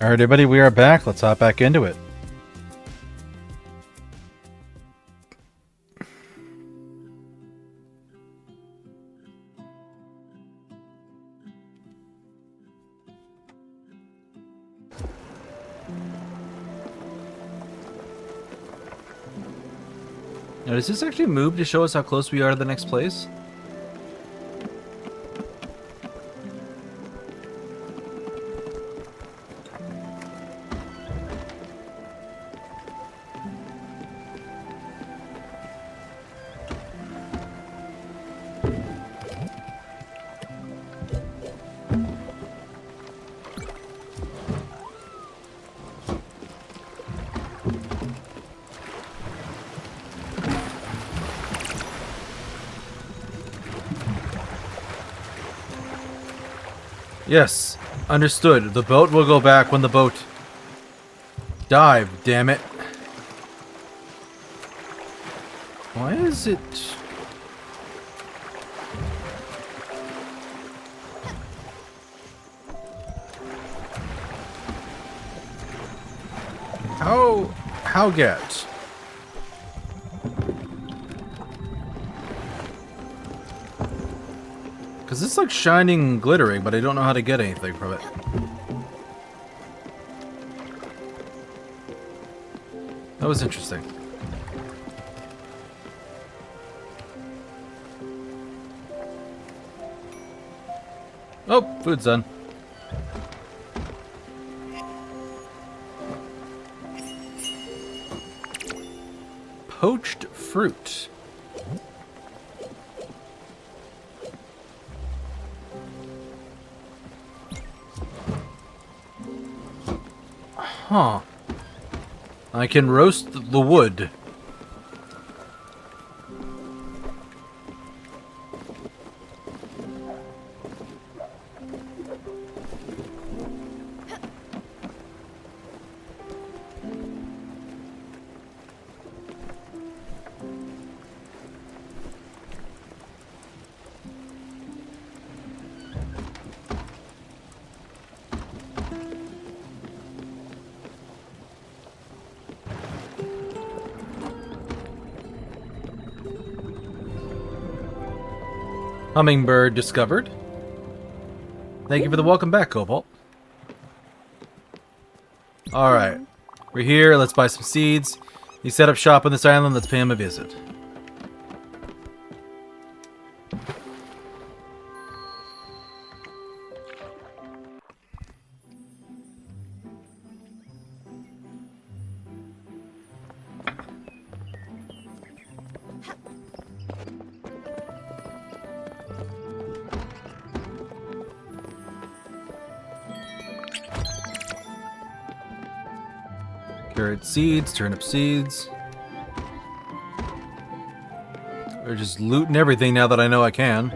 Speaker 1: Alright, everybody, we are back. Let's hop back into it. Now, does this actually move to show us how close we are to the next place? Yes, understood. The boat will go back when the boat... Dive, damn it. Why is it... How get? Because it's like shining and glittering, but I don't know how to get anything from it. That was interesting. Oh, food's done. Poached fruit. Huh. I can roast the wood. Hummingbird discovered. Thank you for the welcome back, Cobalt. Alright. We're here. Let's buy some seeds. You set up shop on this island. Let's pay him a visit. Carrot seeds, turnip seeds. We're just looting everything now that I know I can.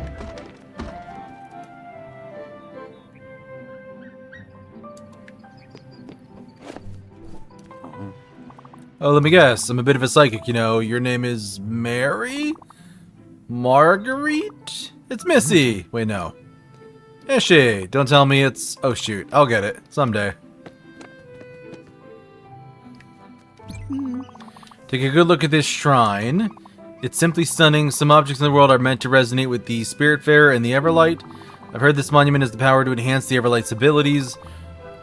Speaker 1: Oh, let me guess. I'm a bit of a psychic, you know. Your name is Mary? Marguerite? It's Missy. Wait, no. Is she? Don't tell me it's... Oh, shoot. I'll get it. Someday. Take a good look at this shrine. It's simply stunning. Some objects in the world are meant to resonate with the Spiritfarer and the Everlight. I've heard this monument has the power to enhance the Everlight's abilities.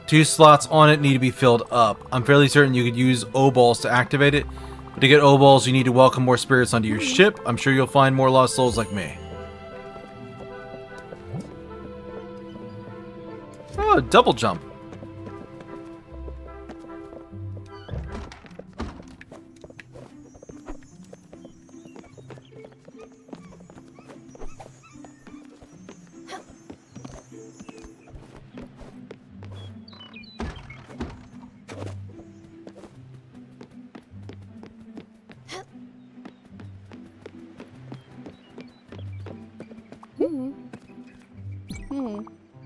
Speaker 1: 2 slots on it need to be filled up. I'm fairly certain you could use O-balls to activate it. But to get O-balls, you need to welcome more spirits onto your ship. I'm sure you'll find more lost souls like me. Oh, double jump.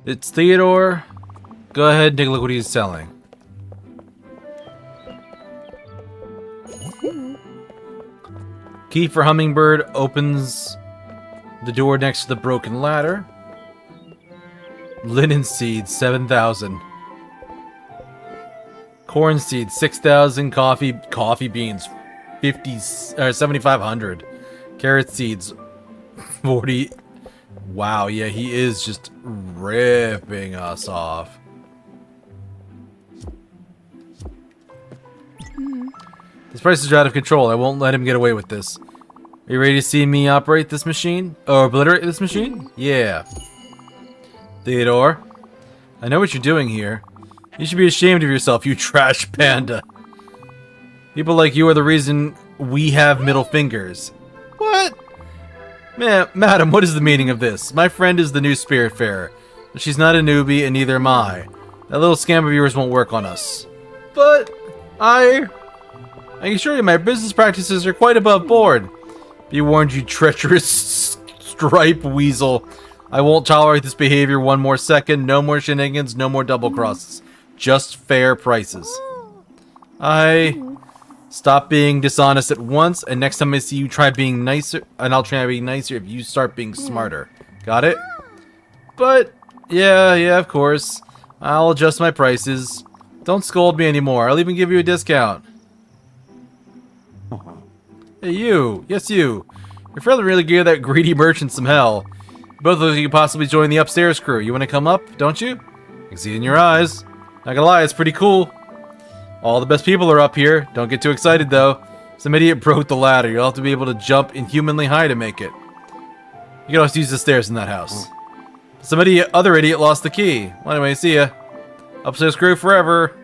Speaker 1: It's Theodore. Go ahead and take a look what he's selling. Key for Hummingbird opens the door next to the broken ladder. Linen seeds, 7,000. Corn seeds, 6,000. Coffee beans, 7,500. Carrot seeds, 40. Wow, yeah, he is just ripping us off. His prices are out of control. I won't let him get away with this. Are you ready to see me operate this machine? Or obliterate this machine? Yeah. Theodore, I know what you're doing here. You should be ashamed of yourself, you trash panda. People like you are the reason we have middle fingers. What? Madam, what is the meaning of this? My friend is the new Spiritfarer. But she's not a newbie, and neither am I. That little scam of yours won't work on us. But, I can assure you my business practices are quite above board. Be warned, you treacherous stripe weasel. I won't tolerate this behavior one more second. No more shenanigans, no more double crosses. Just fair prices. Stop being dishonest at once, and next time I see you, try being nicer, and I'll try being nicer if you start being smarter. Got it? But, yeah, of course. I'll adjust my prices. Don't scold me anymore. I'll even give you a discount. Hey, you. Yes, you. You're fairly really give that greedy merchant some hell. Both of you could possibly join the upstairs crew. You want to come up, don't you? I can see it in your eyes. Not gonna lie, it's pretty cool. All the best people are up here. Don't get too excited, though. Some idiot broke the ladder. You'll have to be able to jump inhumanly high to make it. You can also use the stairs in that house. Some other idiot lost the key. Well, anyway, see ya. Upstairs crew forever.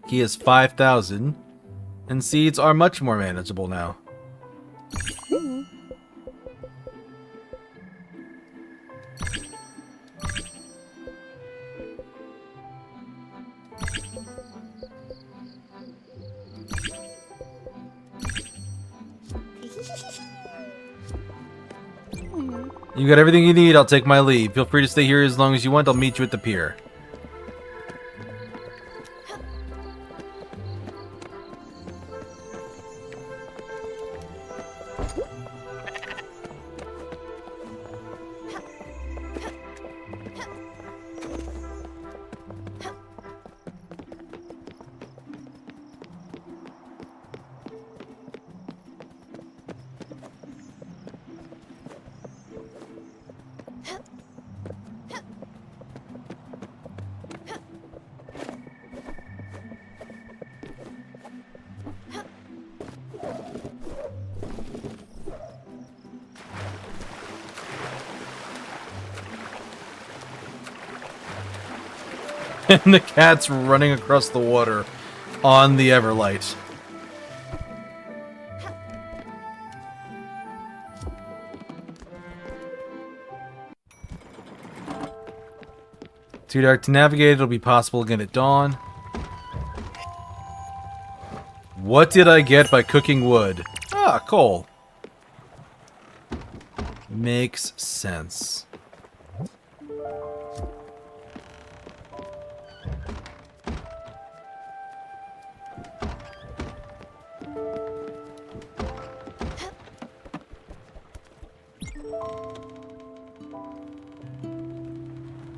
Speaker 1: Key is 5,000. And seeds are much more manageable now. You got everything you need, I'll take my leave. Feel free to stay here as long as you want, I'll meet you at the pier. And the cat's running across the water on the Everlight. Too dark to navigate, it'll be possible again at dawn. What did I get by cooking wood? Ah, coal. Makes sense.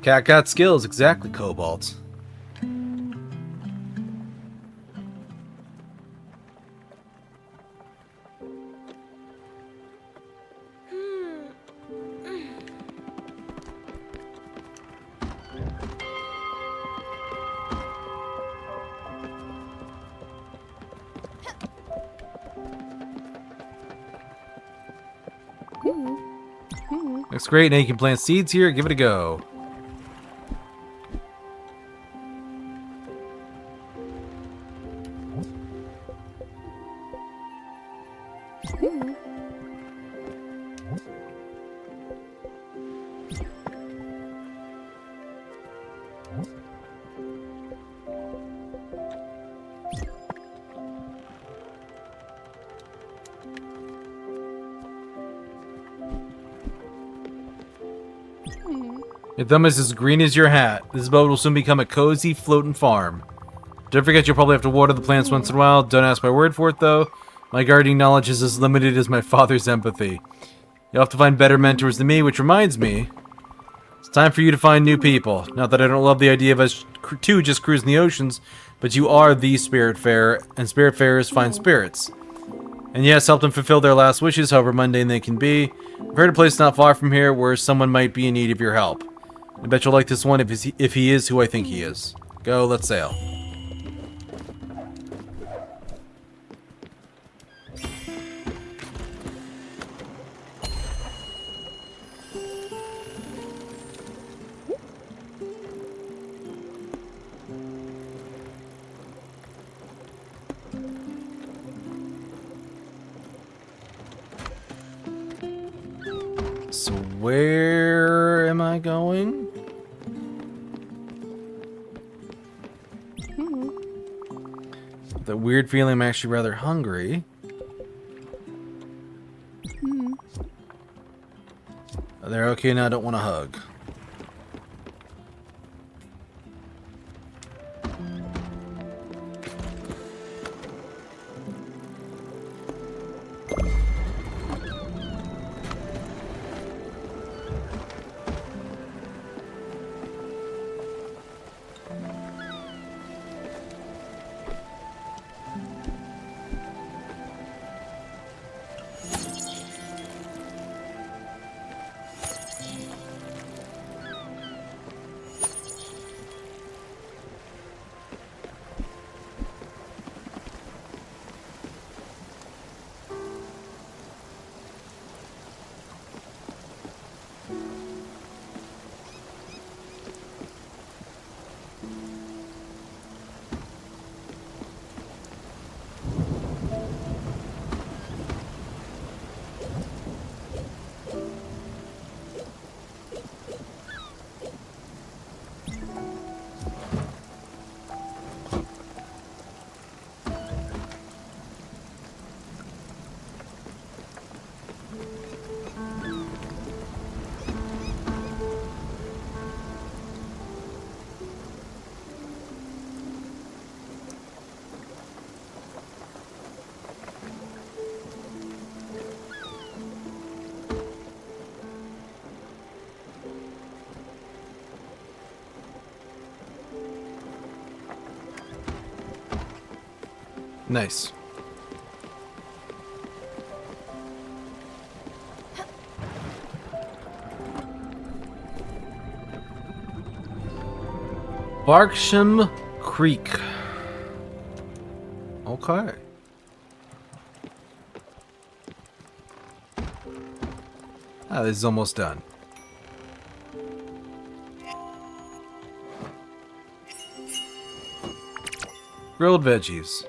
Speaker 1: Cat got skills, exactly, Cobalt. Looks great, now you can plant seeds here, give it a go. Your thumb is as green as your hat. This boat will soon become a cozy, floating farm. Don't forget you'll probably have to water the plants once in a while. Don't ask my word for it, though. My gardening knowledge is as limited as my father's empathy. You'll have to find better mentors than me, which reminds me... time for you to find new people. Not that I don't love the idea of us two just cruising the oceans, but you are the Spiritfarer, and Spiritfarers find spirits. And yes, help them fulfill their last wishes, however mundane they can be. I've heard a place not far from here where someone might be in need of your help. I bet you'll like this one if he is who I think he is. Go, let's sail. So where am I going? The weird feeling I'm actually rather hungry. They're okay now, I don't want to hug. Nice. Barksham Creek. Okay. Ah, this is almost done. Grilled veggies.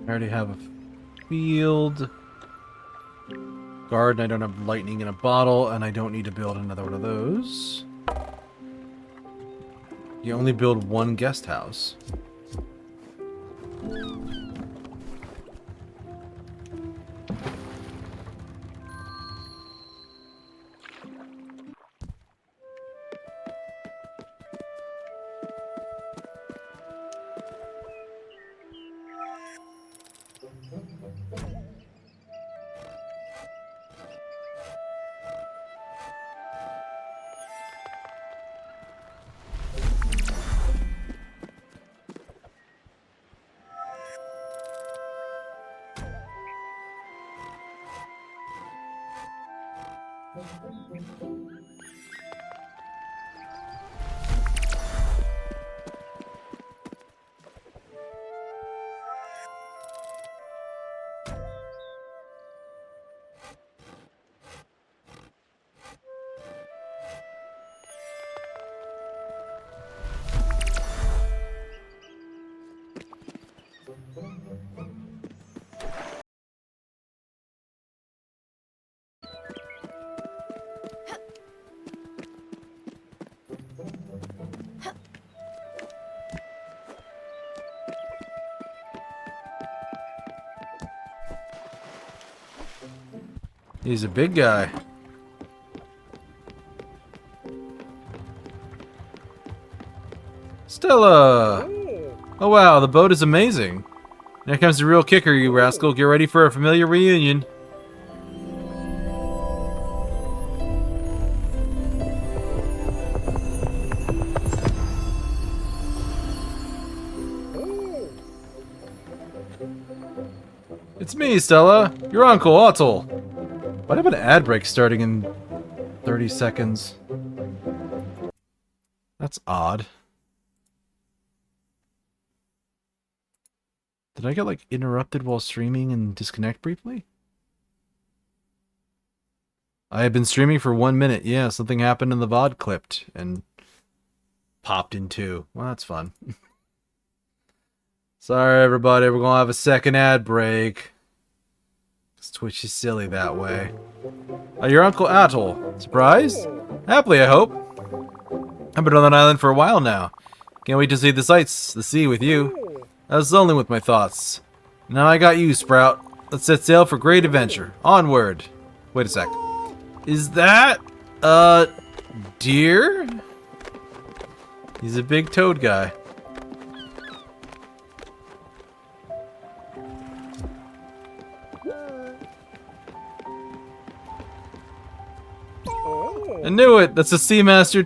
Speaker 1: I already have a field. Garden, I don't have lightning in a bottle, and I don't need to build another one of those. You only build one guest house. He's a big guy. Stella! Oh wow, the boat is amazing. Here comes the real kicker, you rascal. Get ready for a familiar reunion. It's me, Stella. Your uncle, Otto. Why do I have an ad break starting in 30 seconds? That's odd. Did I get, like, interrupted while streaming and disconnect briefly? I have been streaming for 1 minute. Yeah, something happened and the VOD clipped and popped in two. Well, that's fun. Sorry, everybody. We're going to have a second ad break. Twitch is silly that way. Your Uncle Atoll. Surprised? Happily, I hope. I've been on that island for a while now. Can't wait to see the sights, the sea with you. I was lonely with my thoughts. Now I got you, Sprout. Let's set sail for great adventure. Onward. Wait a sec. Is that deer? He's a big toad guy. I knew it! That's a Seamaster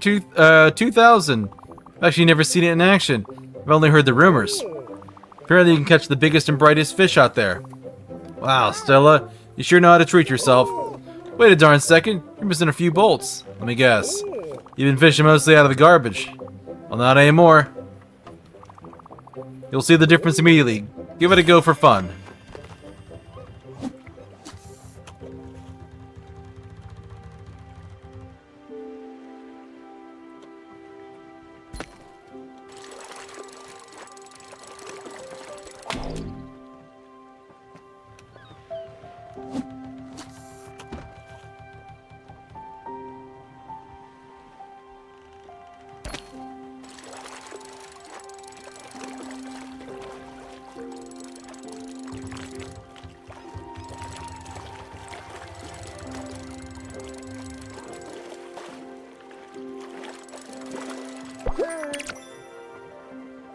Speaker 1: 2000. I've actually never seen it in action. I've only heard the rumors. Apparently you can catch the biggest and brightest fish out there. Wow, Stella, you sure know how to treat yourself. Wait a darn second, you're missing a few bolts. Let me guess. You've been fishing mostly out of the garbage. Well, not anymore. You'll see the difference immediately. Give it a go for fun.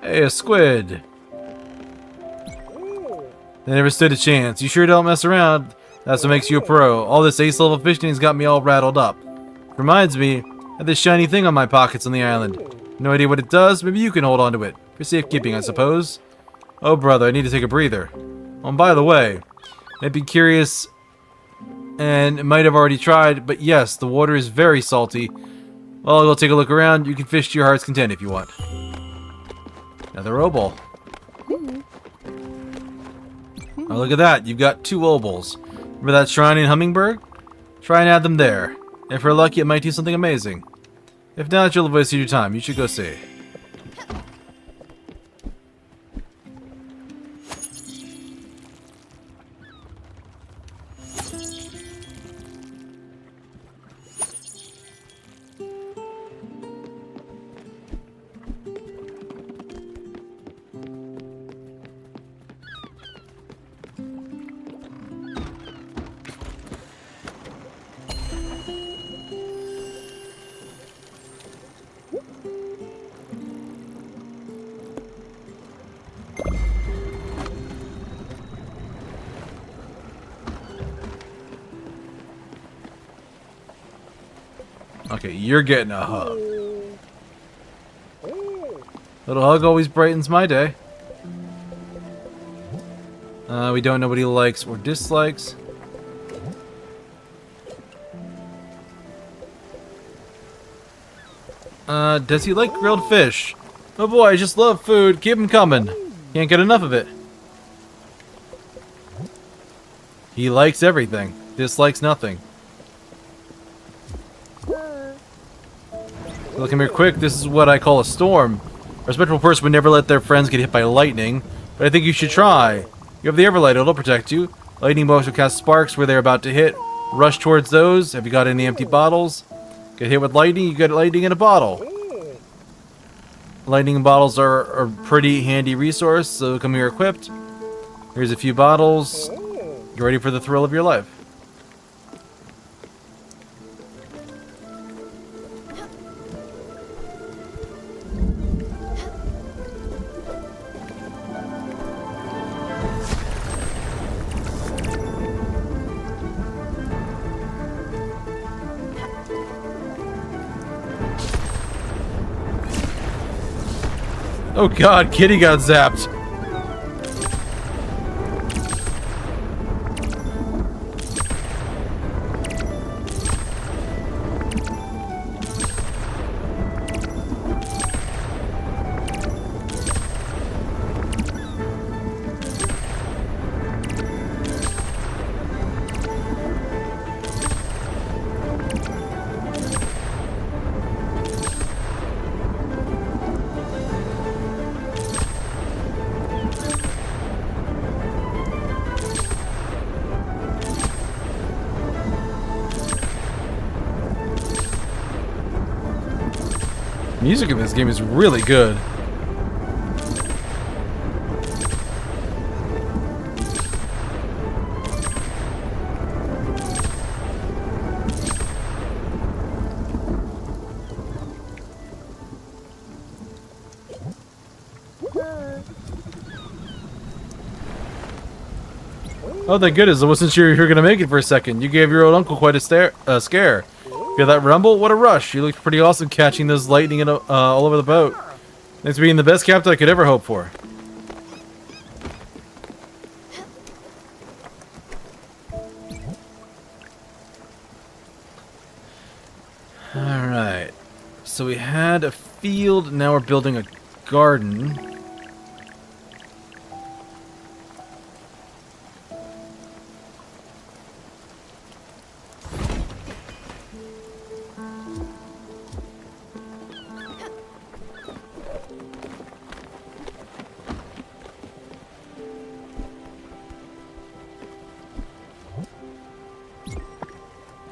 Speaker 1: Hey, a squid. They never stood a chance. You sure don't mess around. That's what makes you a pro. All this ace-level fishing has got me all rattled up. Reminds me, I had this shiny thing on my pockets on the island. No idea what it does. Maybe you can hold on to it. For safekeeping, I suppose. Oh, brother, I need to take a breather. Oh, and by the way, I'd be curious, and might have already tried, but yes, the water is very salty. Well, I'll go take a look around. You can fish to your heart's content if you want. Another obol. Oh, look at that. You've got 2 obols. Remember that shrine in Hummingbird? Try and add them there. If we're lucky, it might do something amazing. If not, you'll have wasted your time. You should go see. Okay, you're getting a hug. Little hug always brightens my day. We don't know what he likes or dislikes. Does he like grilled fish? Oh boy, I just love food. Keep him coming. Can't get enough of it. He likes everything. Dislikes nothing. Look, come here quick. This is what I call a storm. A respectable person would never let their friends get hit by lightning, but I think you should try. You have the Everlight, it'll protect you. Lightning bolts will cast sparks where they're about to hit. Rush towards those. Have you got any empty bottles? Get hit with lightning, you get lightning in a bottle. Lightning bottles are a pretty handy resource, so come here equipped. Here's a few bottles. Get ready for the thrill of your life. Oh god, Kitty got zapped. Music in this game is really good. Oh, thank goodness. I wasn't sure you were going to make it for a second. You gave your old uncle quite a scare. Feel that rumble? What a rush. You looked pretty awesome catching those lightning all over the boat. Thanks for being the best captain I could ever hope for. Alright. So we had a field, now we're building a garden.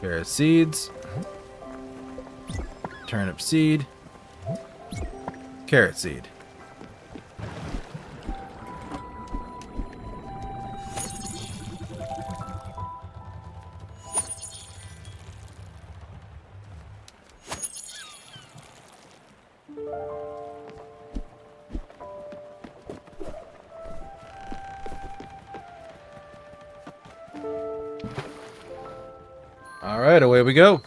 Speaker 1: Carrot seeds. Turnip seed. Carrot seed. All right, away we go.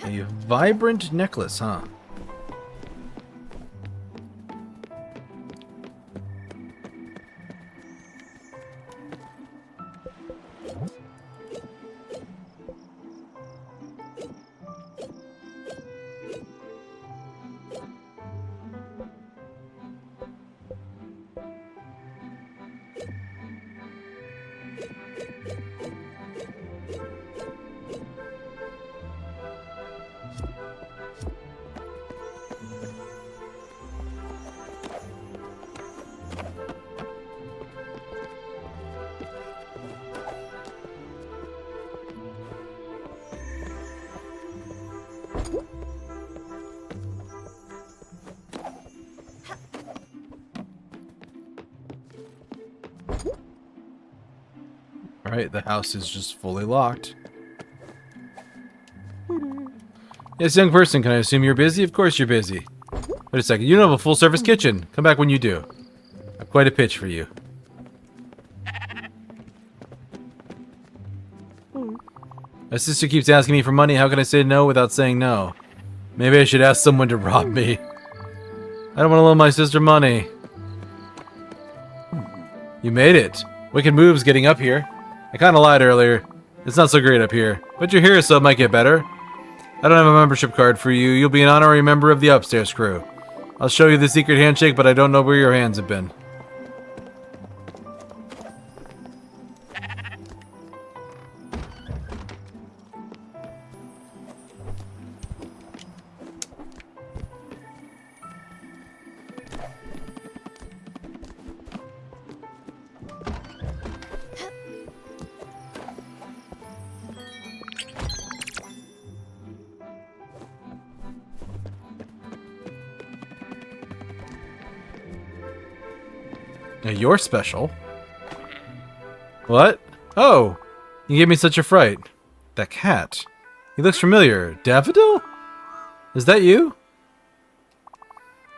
Speaker 1: A vibrant necklace, huh? Alright, the house is just fully locked. Yes, young person, can I assume you're busy? Of course you're busy. Wait a second, you don't have a full-service kitchen. Come back when you do. I have quite a pitch for you. My sister keeps asking me for money. How can I say no without saying no? Maybe I should ask someone to rob me. I don't want to loan my sister money. You made it. Wicked moves getting up here. I kinda lied earlier. It's not so great up here. But you're here, so it might get better. I don't have a membership card for you. You'll be an honorary member of the upstairs crew. I'll show you the secret handshake, but I don't know where your hands have been. You're special. What? Oh, you gave me such a fright. That cat. He looks familiar. Daffodil? Is that you?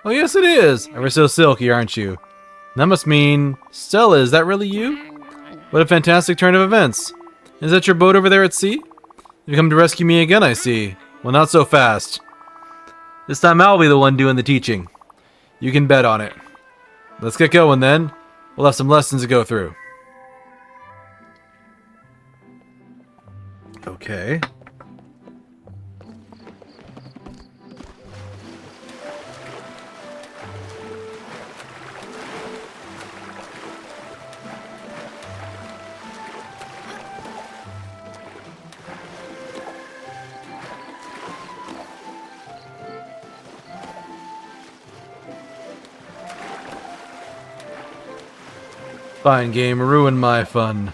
Speaker 1: Oh, yes it is. Ever so silky, aren't you? That must mean... Stella, is that really you? What a fantastic turn of events. Is that your boat over there at sea? You've come to rescue me again, I see. Well, not so fast. This time I'll be the one doing the teaching. You can bet on it. Let's get going then. We'll have some lessons to go through. Okay. Fine game, ruin my fun.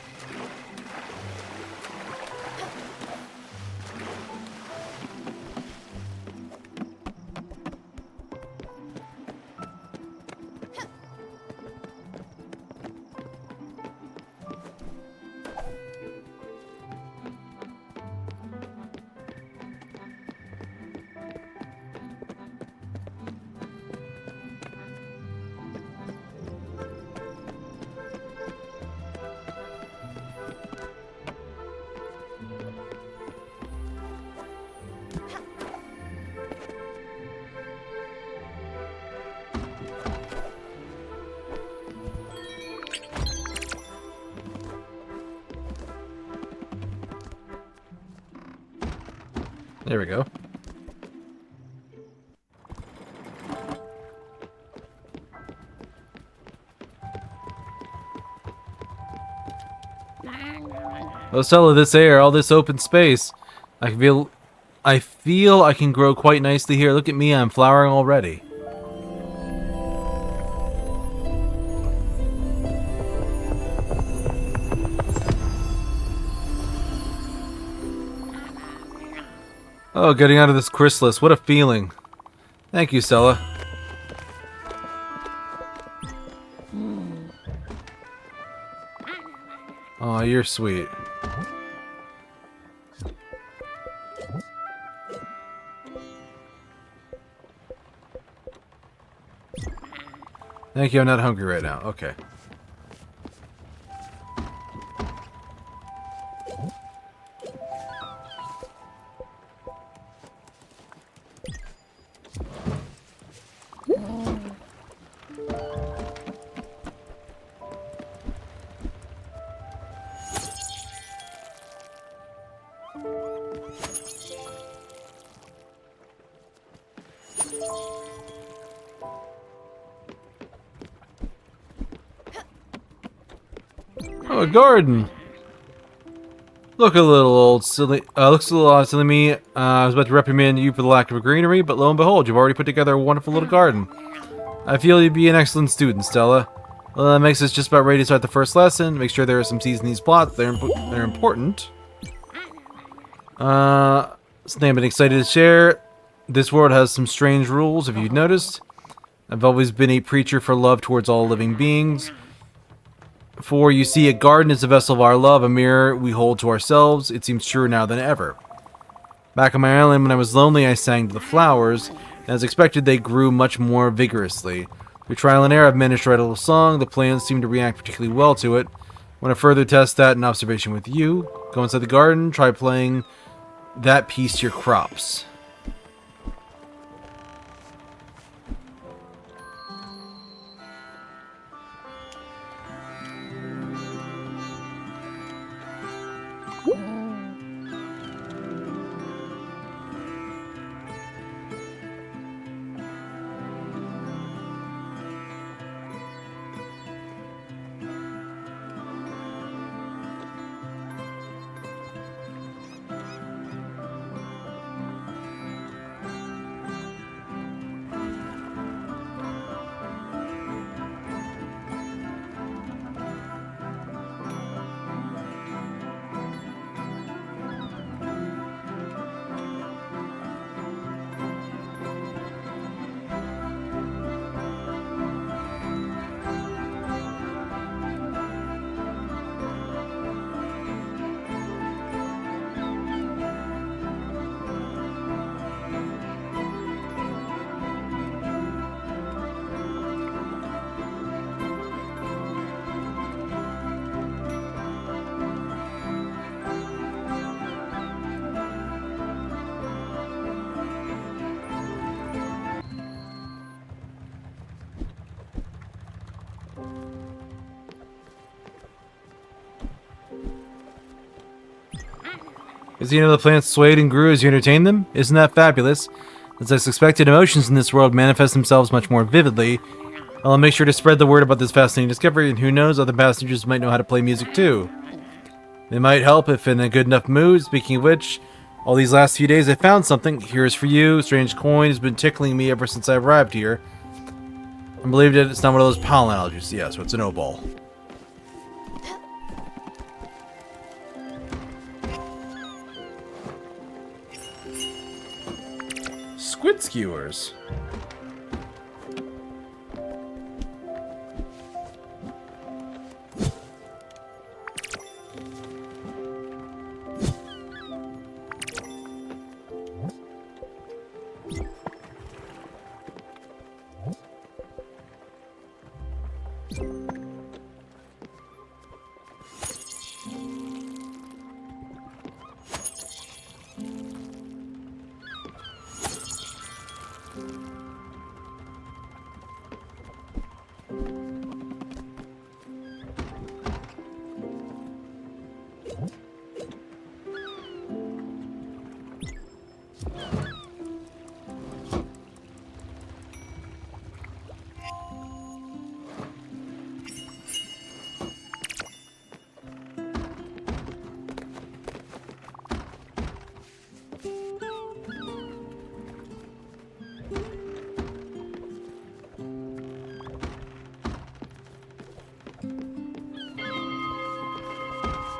Speaker 1: There we go. Oh, Stella, this air, all this open space. I feel I can grow quite nicely here. Look at me, I'm flowering already. Oh, getting out of this chrysalis, what a feeling. Thank you, Stella. Oh, you're sweet. Thank you, I'm not hungry right now. Okay. Oh, a garden. Looks a little odd silly to me. I was about to reprimand you for the lack of greenery, but lo and behold, you've already put together a wonderful little garden. I feel you'd be an excellent student, Stella. Well, that makes us just about ready to start the first lesson. Make sure there are some seeds in these plots. They're important. Something I've been excited to share. This world has some strange rules, if you've noticed. I've always been a preacher for love towards all living beings. For, you see, a garden is a vessel of our love, a mirror we hold to ourselves. It seems truer now than ever. Back on my island, when I was lonely, I sang to the flowers, and as expected, they grew much more vigorously. Through trial and error, I've managed to write a little song. The plants seem to react particularly well to it. Want to further test that in observation with you? Go inside the garden, try playing that piece to your crops. As you know, the plants swayed and grew as you entertained them. Isn't that fabulous? As I suspected, emotions in this world manifest themselves much more vividly. I'll make sure to spread the word about this fascinating discovery, and who knows, other passengers might know how to play music too. It might help if in a good enough mood. Speaking of which, all these last few days I found something. Here's for you. Strange coin has been tickling me ever since I arrived here. I believe that it's not one of those pollen allergies. Yeah, so it's an O-ball. Squid skewers.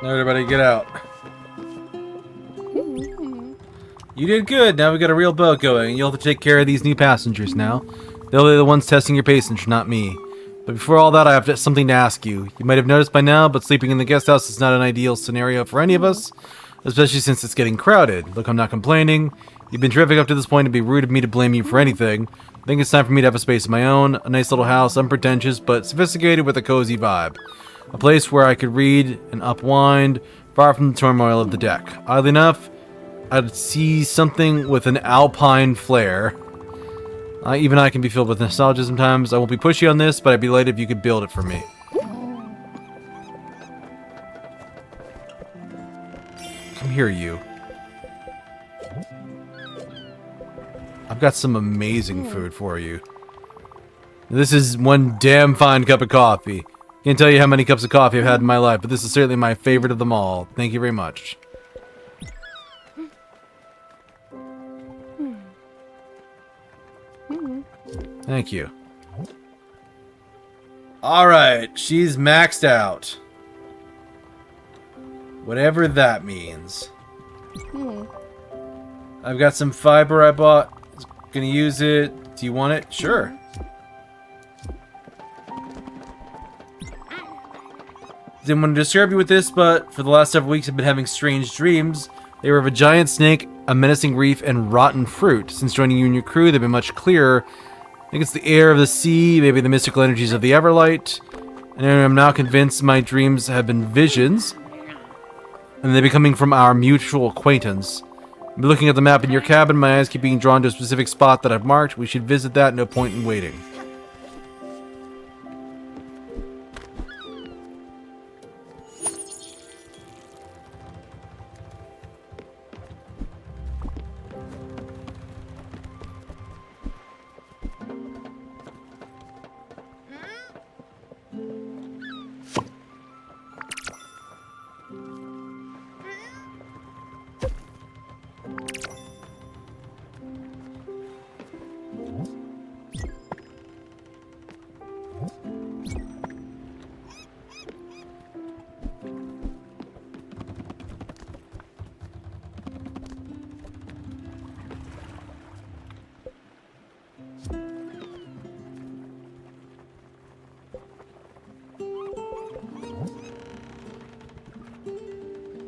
Speaker 1: Everybody get out. You did good. Now we got a real boat going. You'll have to take care of these new passengers now. They'll be the ones testing your patience, not me. But before all that, I have something to ask you. You might have noticed by now, but sleeping in the guest house is not an ideal scenario for any of us, especially since it's getting crowded. Look, I'm not complaining. You've been terrific up to this point. It'd be rude of me to blame you for anything. I think it's time for me to have a space of my own. A nice little house, unpretentious, but sophisticated with a cozy vibe. A place where I could read and unwind, far from the turmoil of the deck. Oddly enough, I'd see something with an alpine flair. Even I can be filled with nostalgia sometimes. I won't be pushy on this, but I'd be delighted if you could build it for me. Come here, you. I've got some amazing food for you. This is one damn fine cup of coffee. Can't tell you how many cups of coffee I've had in my life, but this is certainly my favorite of them all. Thank you very much. Thank you. Alright, she's maxed out. Whatever that means. I've got some fiber I bought. Gonna use it. Do you want it? Sure. Didn't want to disturb you with this, but for the last several weeks I've been having strange dreams. They were of a giant snake, a menacing reef, and rotten fruit. Since joining you and your crew, they've been much clearer. I think it's the air of the sea, maybe the mystical energies of the Everlight. And I'm now convinced my dreams have been visions, and they've been coming from our mutual acquaintance. I'm looking at the map in your cabin, my eyes keep being drawn to a specific spot that I've marked. We should visit that, no point in waiting.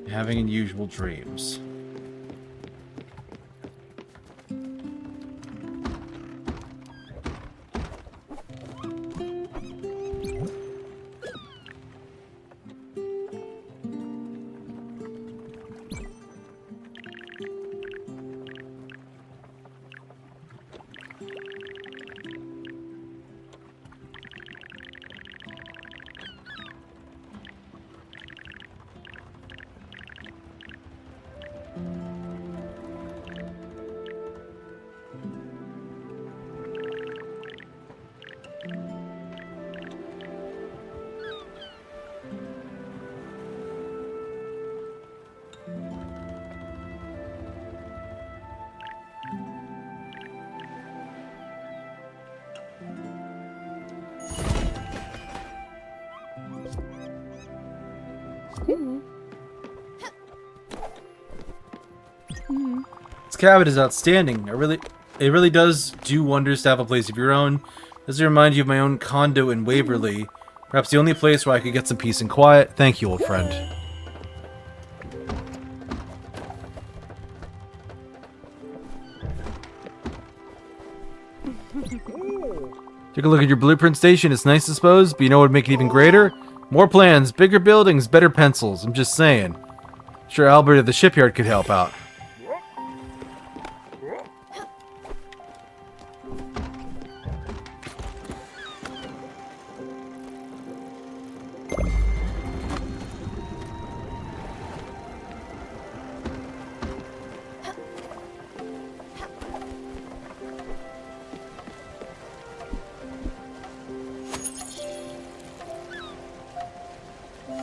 Speaker 1: Having unusual dreams. This cabin is outstanding. It really does do wonders to have a place of your own. Does it remind you of my own condo in Waverly? Perhaps the only place where I could get some peace and quiet. Thank you, old friend. Take a look at your blueprint station. It's nice, I suppose, but you know what would make it even greater? More plans, bigger buildings, better pencils. I'm just saying. Sure, Albert at the shipyard could help out.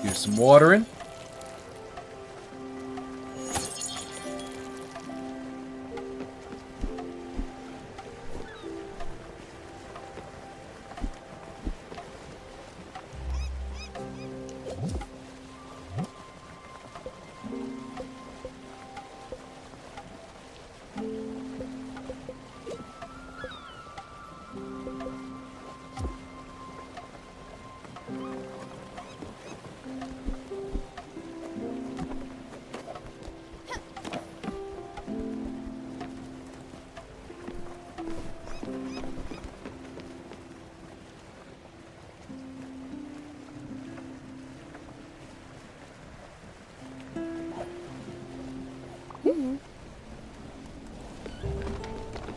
Speaker 1: Use some water in.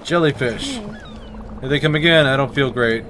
Speaker 1: Jellyfish. Here they come again. I don't feel great.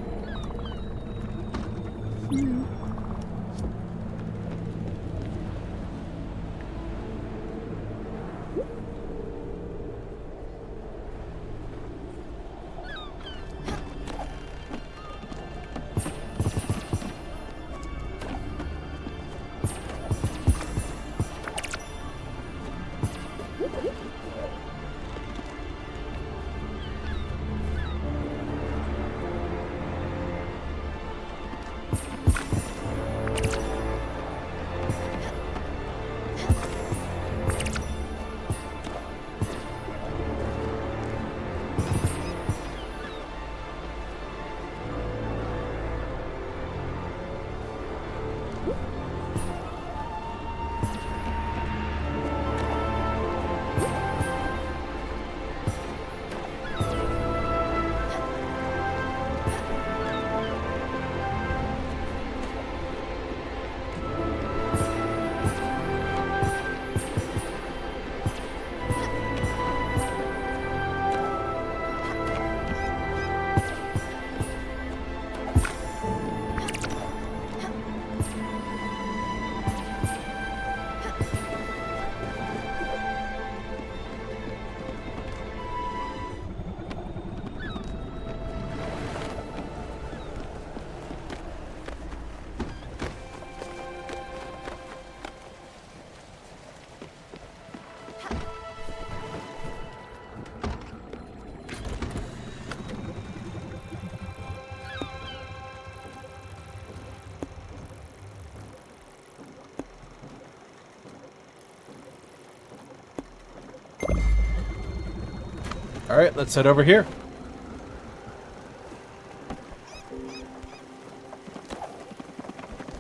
Speaker 1: Alright, let's head over here.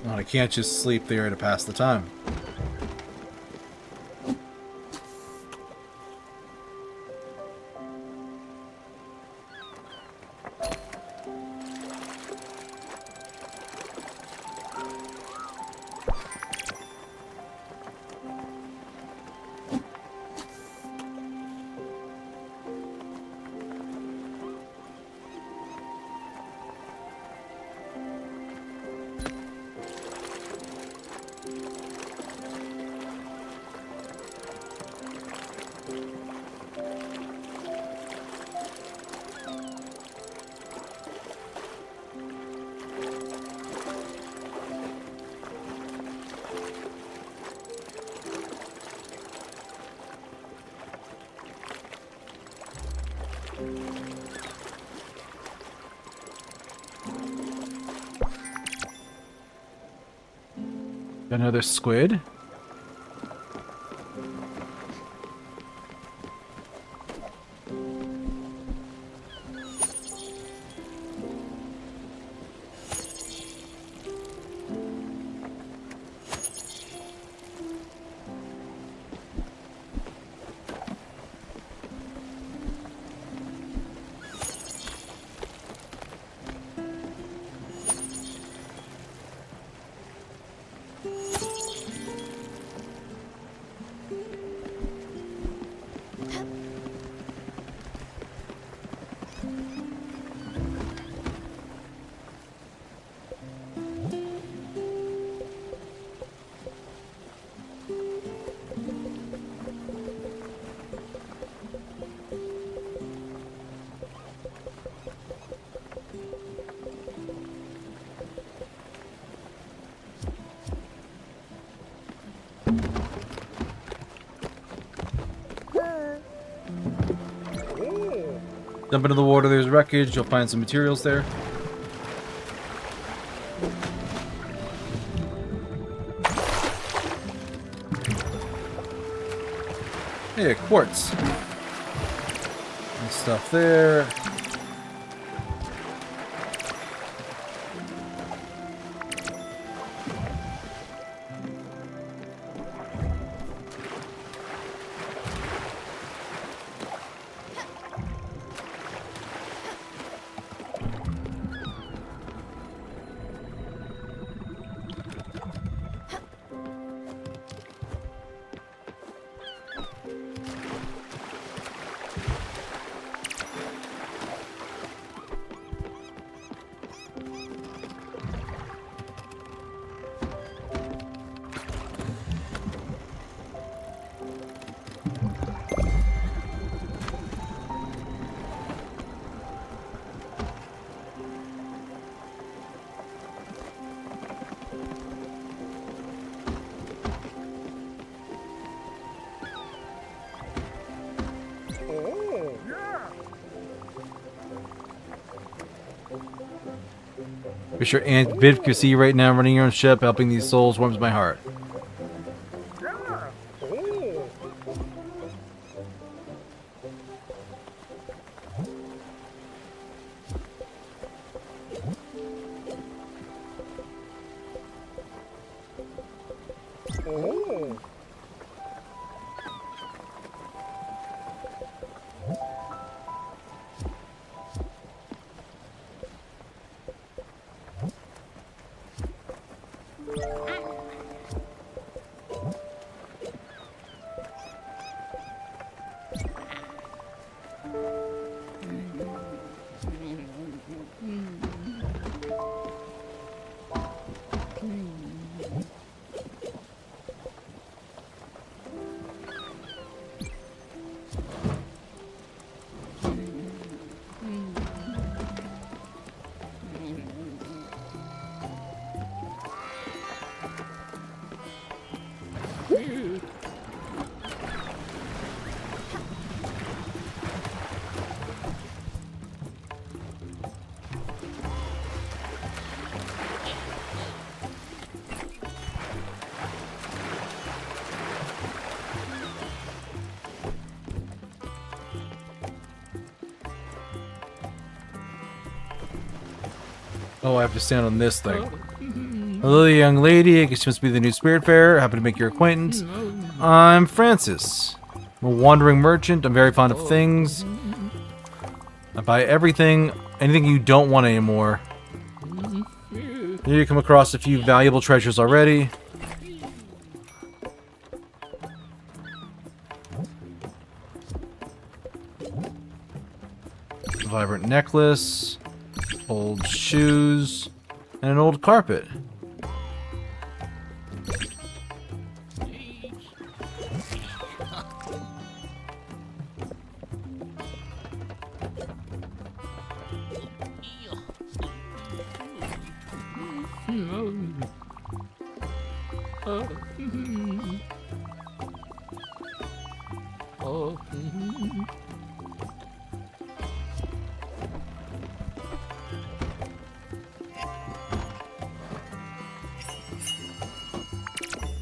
Speaker 1: Oh, I can't just sleep there to pass the time. Another squid. Jump into the water, there's wreckage, you'll find some materials there. Hey, quartz. And stuff there. Wish your Aunt Viv could see you right now running your own ship, helping these souls warms my heart. Oh, I have to stand on this thing. Hello, young lady. I guess you must be the new Spiritfarer. Happy to make your acquaintance. I'm Francis. I'm a wandering merchant. I'm very fond of things. I buy everything, anything you don't want anymore. Here you come across a few valuable treasures already. Vibrant necklace. Old shoes, and an old carpet.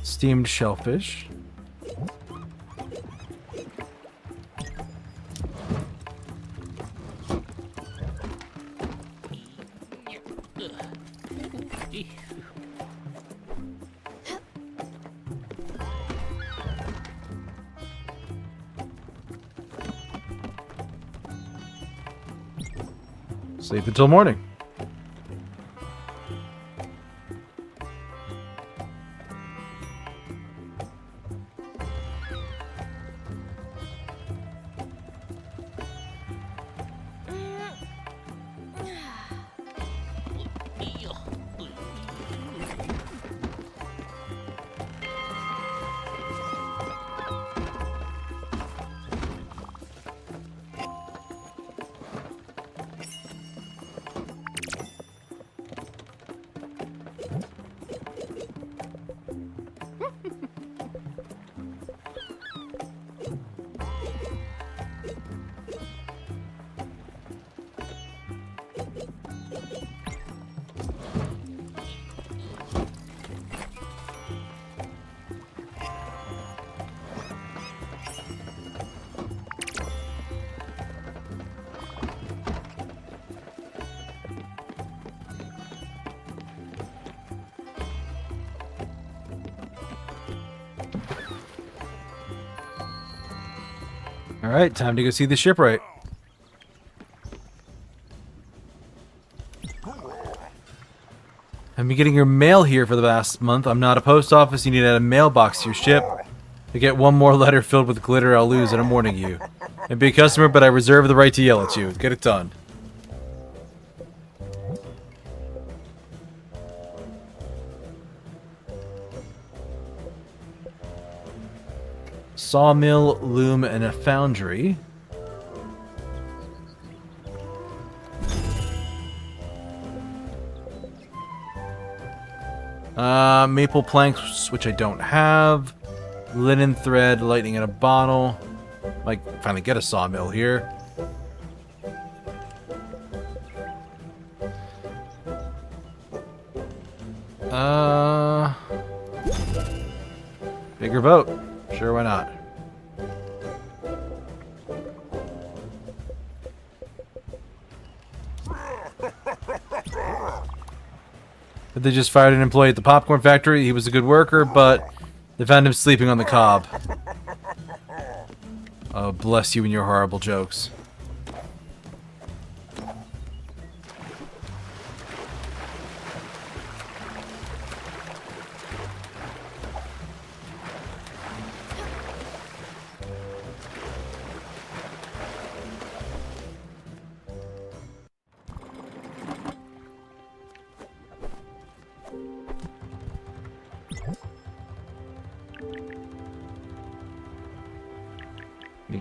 Speaker 1: Steamed shellfish. Sleep until morning. Alright, time to go see the shipwright. I've been getting your mail here for the last month. I'm not a post office. You need to add a mailbox to your ship. To get one more letter filled with glitter, I'll lose, and I'm warning you. I'd be a customer, but I reserve the right to yell at you. Get it done. Sawmill, loom, and a foundry. Maple planks, which I don't have. Linen thread, lightning in a bottle. Might finally get a sawmill here. Bigger boat. Sure, why not? They just fired an employee at the popcorn factory. He was a good worker, but they found him sleeping on the cob. Oh, bless you and your horrible jokes.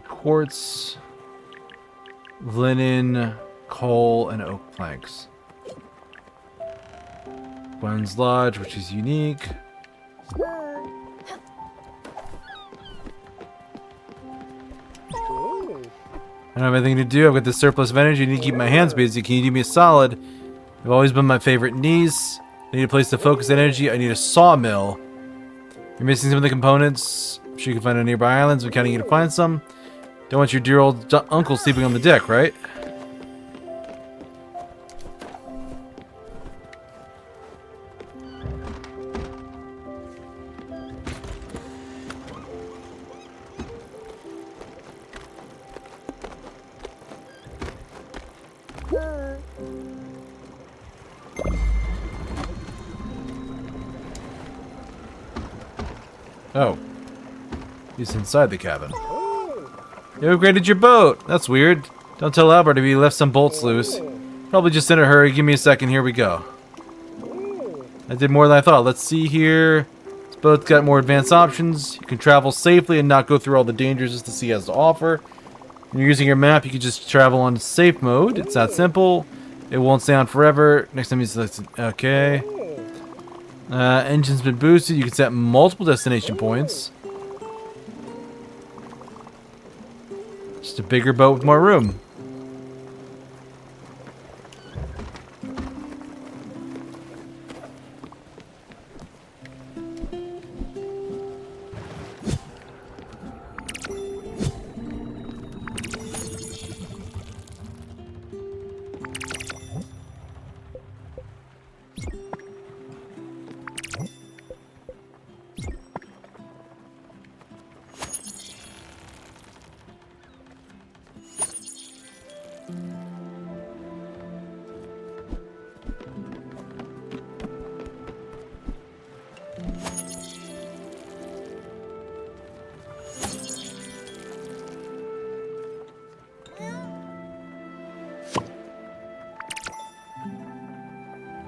Speaker 1: Quartz, linen, coal, and oak planks. Gwen's Lodge, which is unique. I don't have anything to do. I've got this surplus of energy. I need to keep my hands busy. Can you do me a solid? They've always been my favorite niece. I need a place to focus energy. I need a sawmill. You're missing some of the components. I'm sure you can find on nearby islands. I'm counting you to find some. Don't want your dear old uncle sleeping on the deck, right? Oh. He's inside the cabin. You upgraded your boat. That's weird. Don't tell Albert if he left some bolts loose. Probably just in a hurry. Give me a second. Here we go. I did more than I thought. Let's see here. This boat's got more advanced options. You can travel safely and not go through all the dangers the sea has to offer. When you're using your map, you can just travel on safe mode. It's that simple. It won't stay on forever. Next time you select it. Okay. Engine's been boosted. You can set multiple destination points. Just a bigger boat with more room.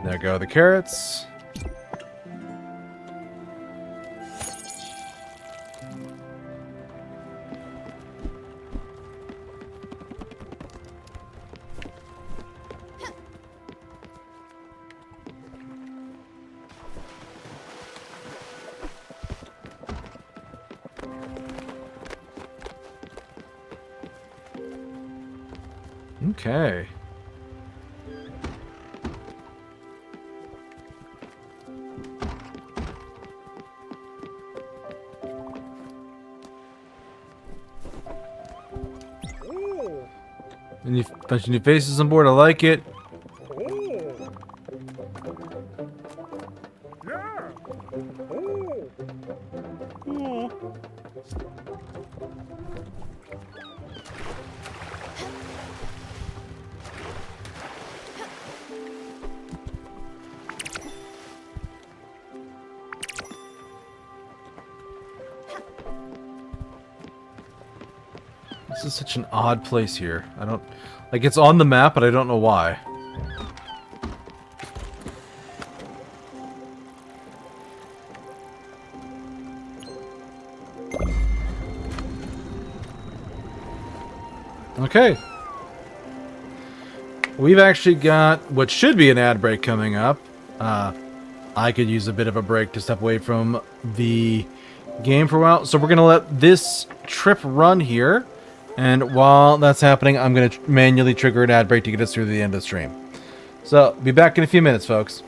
Speaker 1: There go the carrots. Okay. And you bunch of new faces on board. I like it. This is such an odd place here. I don't... Like, it's on the map, but I don't know why. Okay. We've actually got what should be an ad break coming up. I could use a bit of a break to step away from the game for a while. So we're going to let this trip run here. And while that's happening, I'm going to manually trigger an ad break to get us through the end of the stream. So, be back in a few minutes, folks.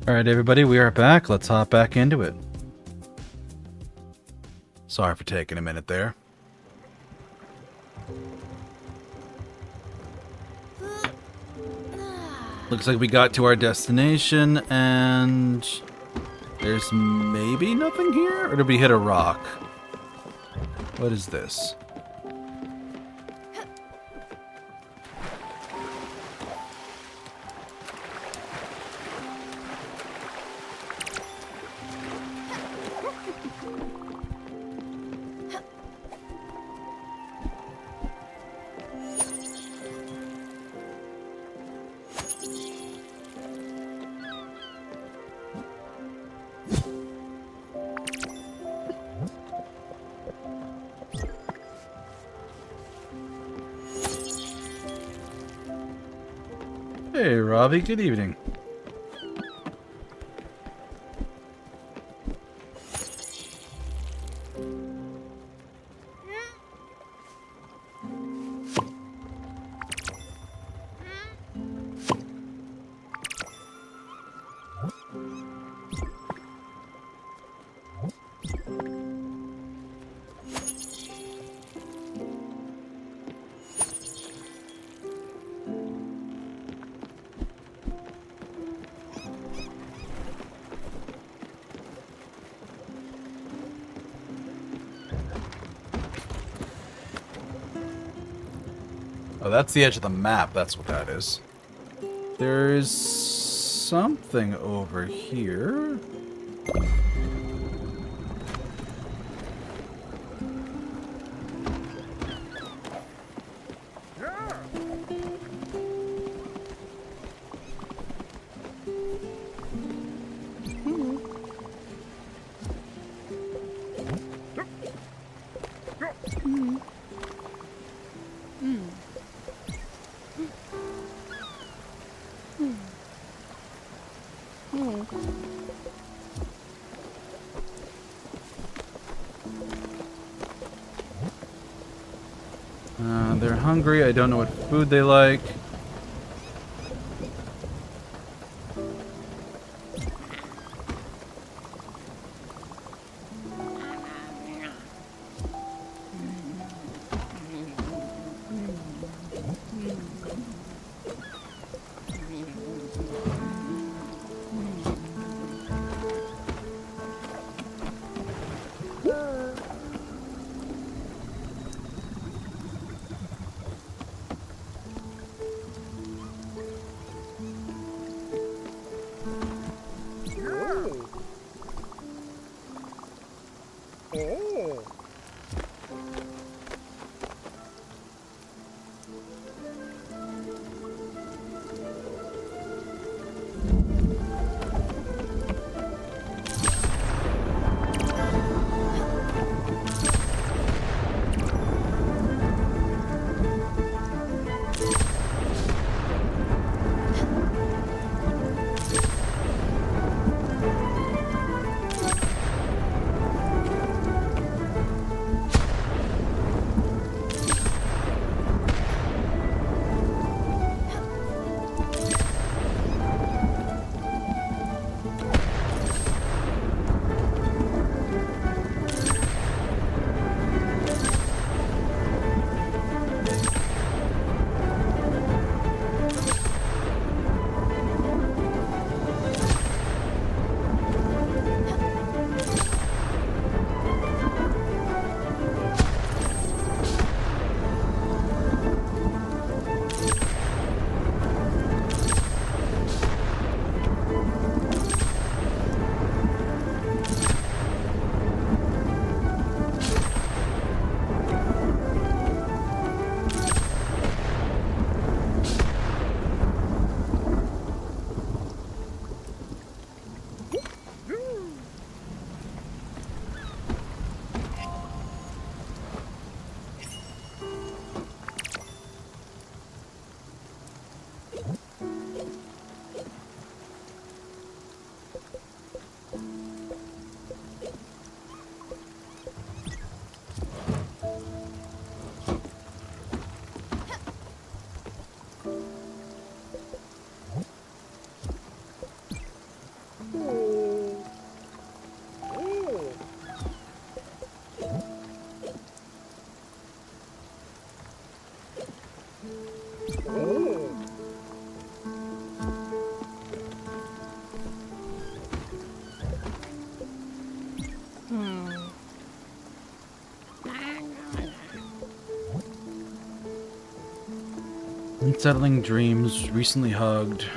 Speaker 1: Alright, everybody, we are back. Let's hop back into it. Sorry for taking a minute there. Looks like we got to our destination, and there's maybe nothing here? Or did we hit a rock? What is this? Hey, Robbie, good evening. Oh, that's the edge of the map. That's what that is. There's something over here. They're hungry. I don't know what food they like. Unsettling dreams, recently hugged.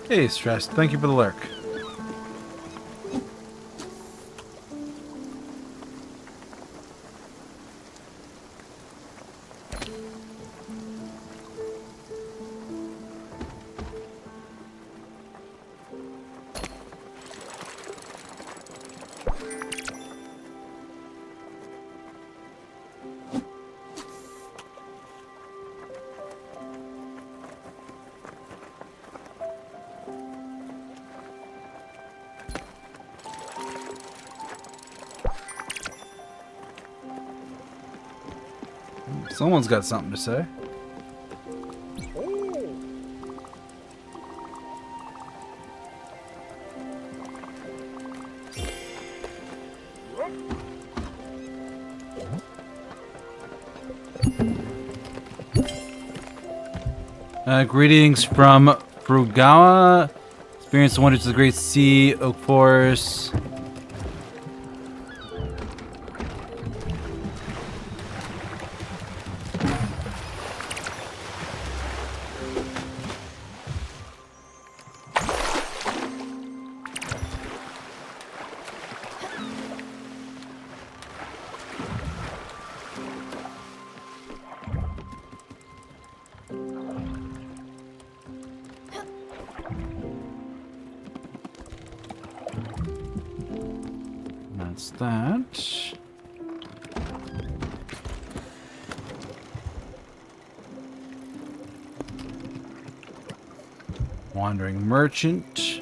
Speaker 1: Hey, Stressed. Thank you for the lurk. Someone's got something to say. Greetings from Frugawa. Experience the wonders of the Great Sea, Oak Forest. That's that. Wandering merchant.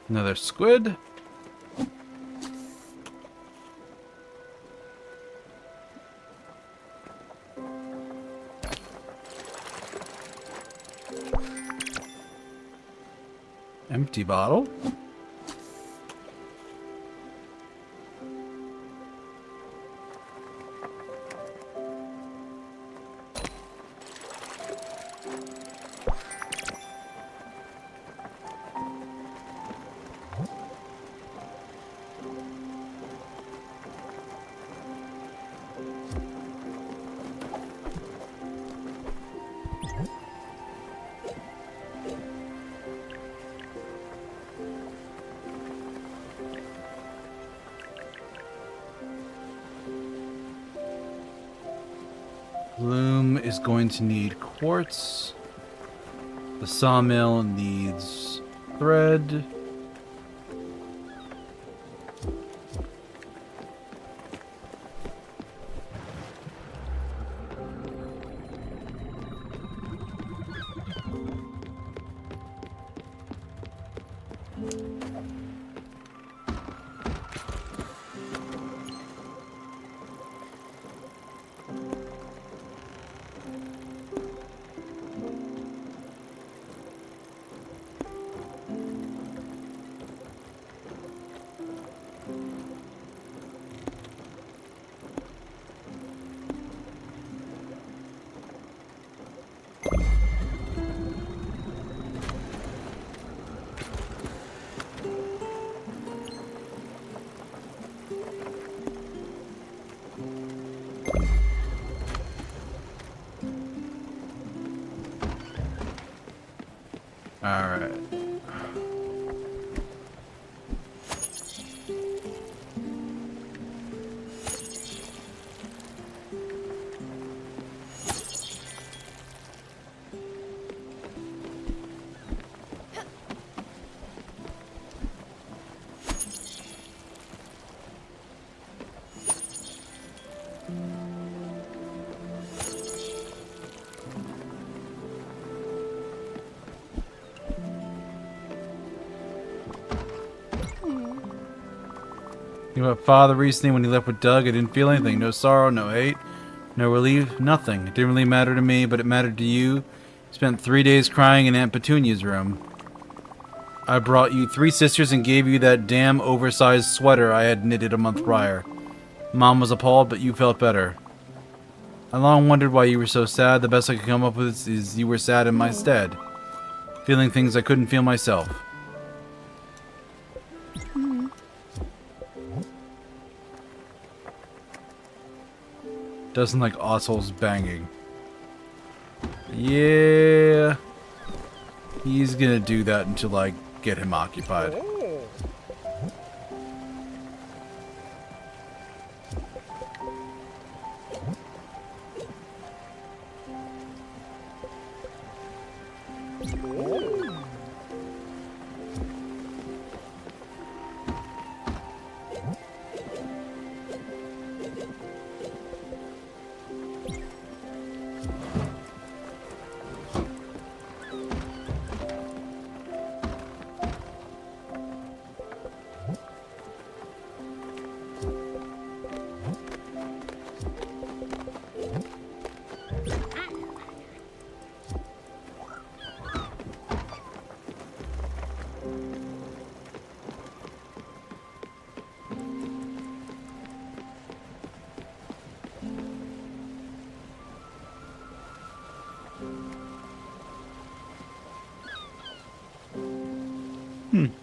Speaker 1: Another squid. Empty bottle. Bloom is going to need quartz. The sawmill needs thread. Alright. You know, Father recently when he left with Doug, I didn't feel anything. No sorrow, no hate, no relief, nothing. It didn't really matter to me, but it mattered to you. Spent 3 days crying in Aunt Petunia's room. I brought you 3 sisters and gave you that damn oversized sweater I had knitted a month prior. Mom was appalled, but you felt better. I long wondered why you were so sad. The best I could come up with is you were sad in my stead. Feeling things I couldn't feel myself. Doesn't like assholes banging. Yeah. He's gonna do that until I get him occupied.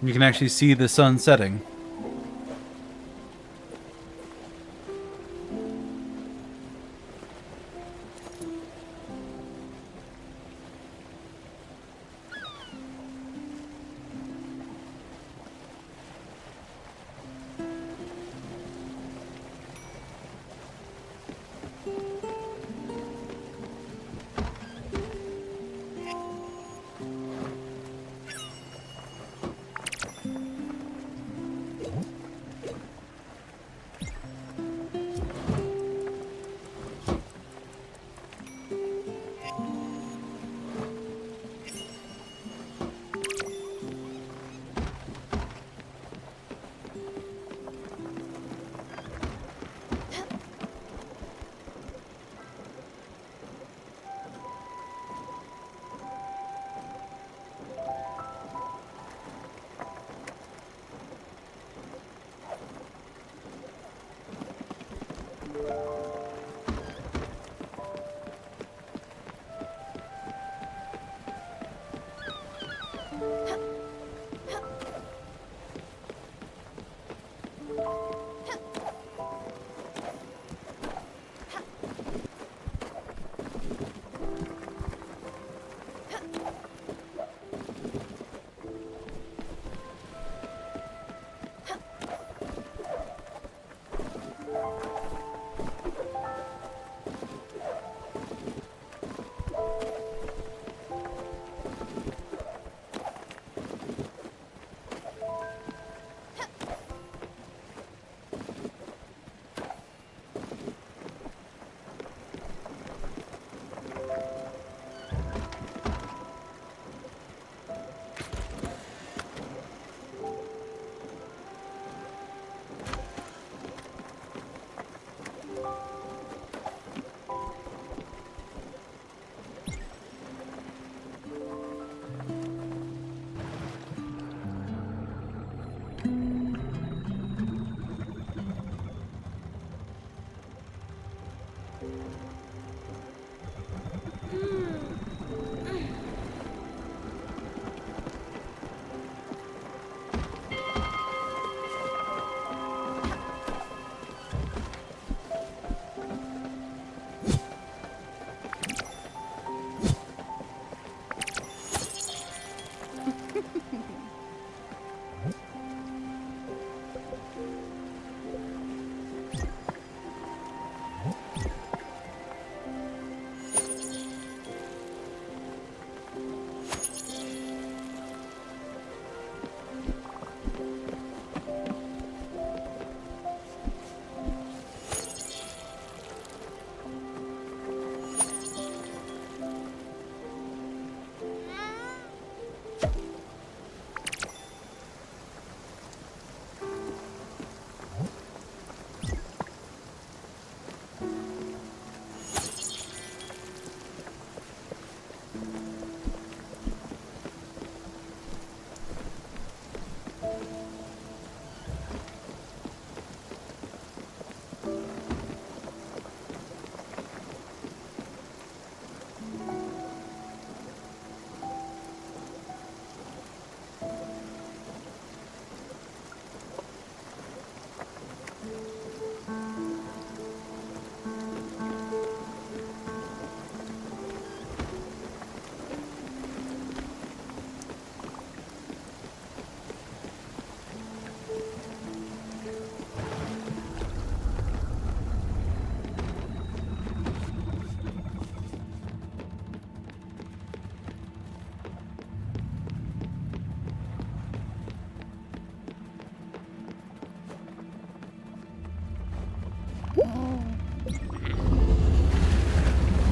Speaker 1: You can actually see the sun setting.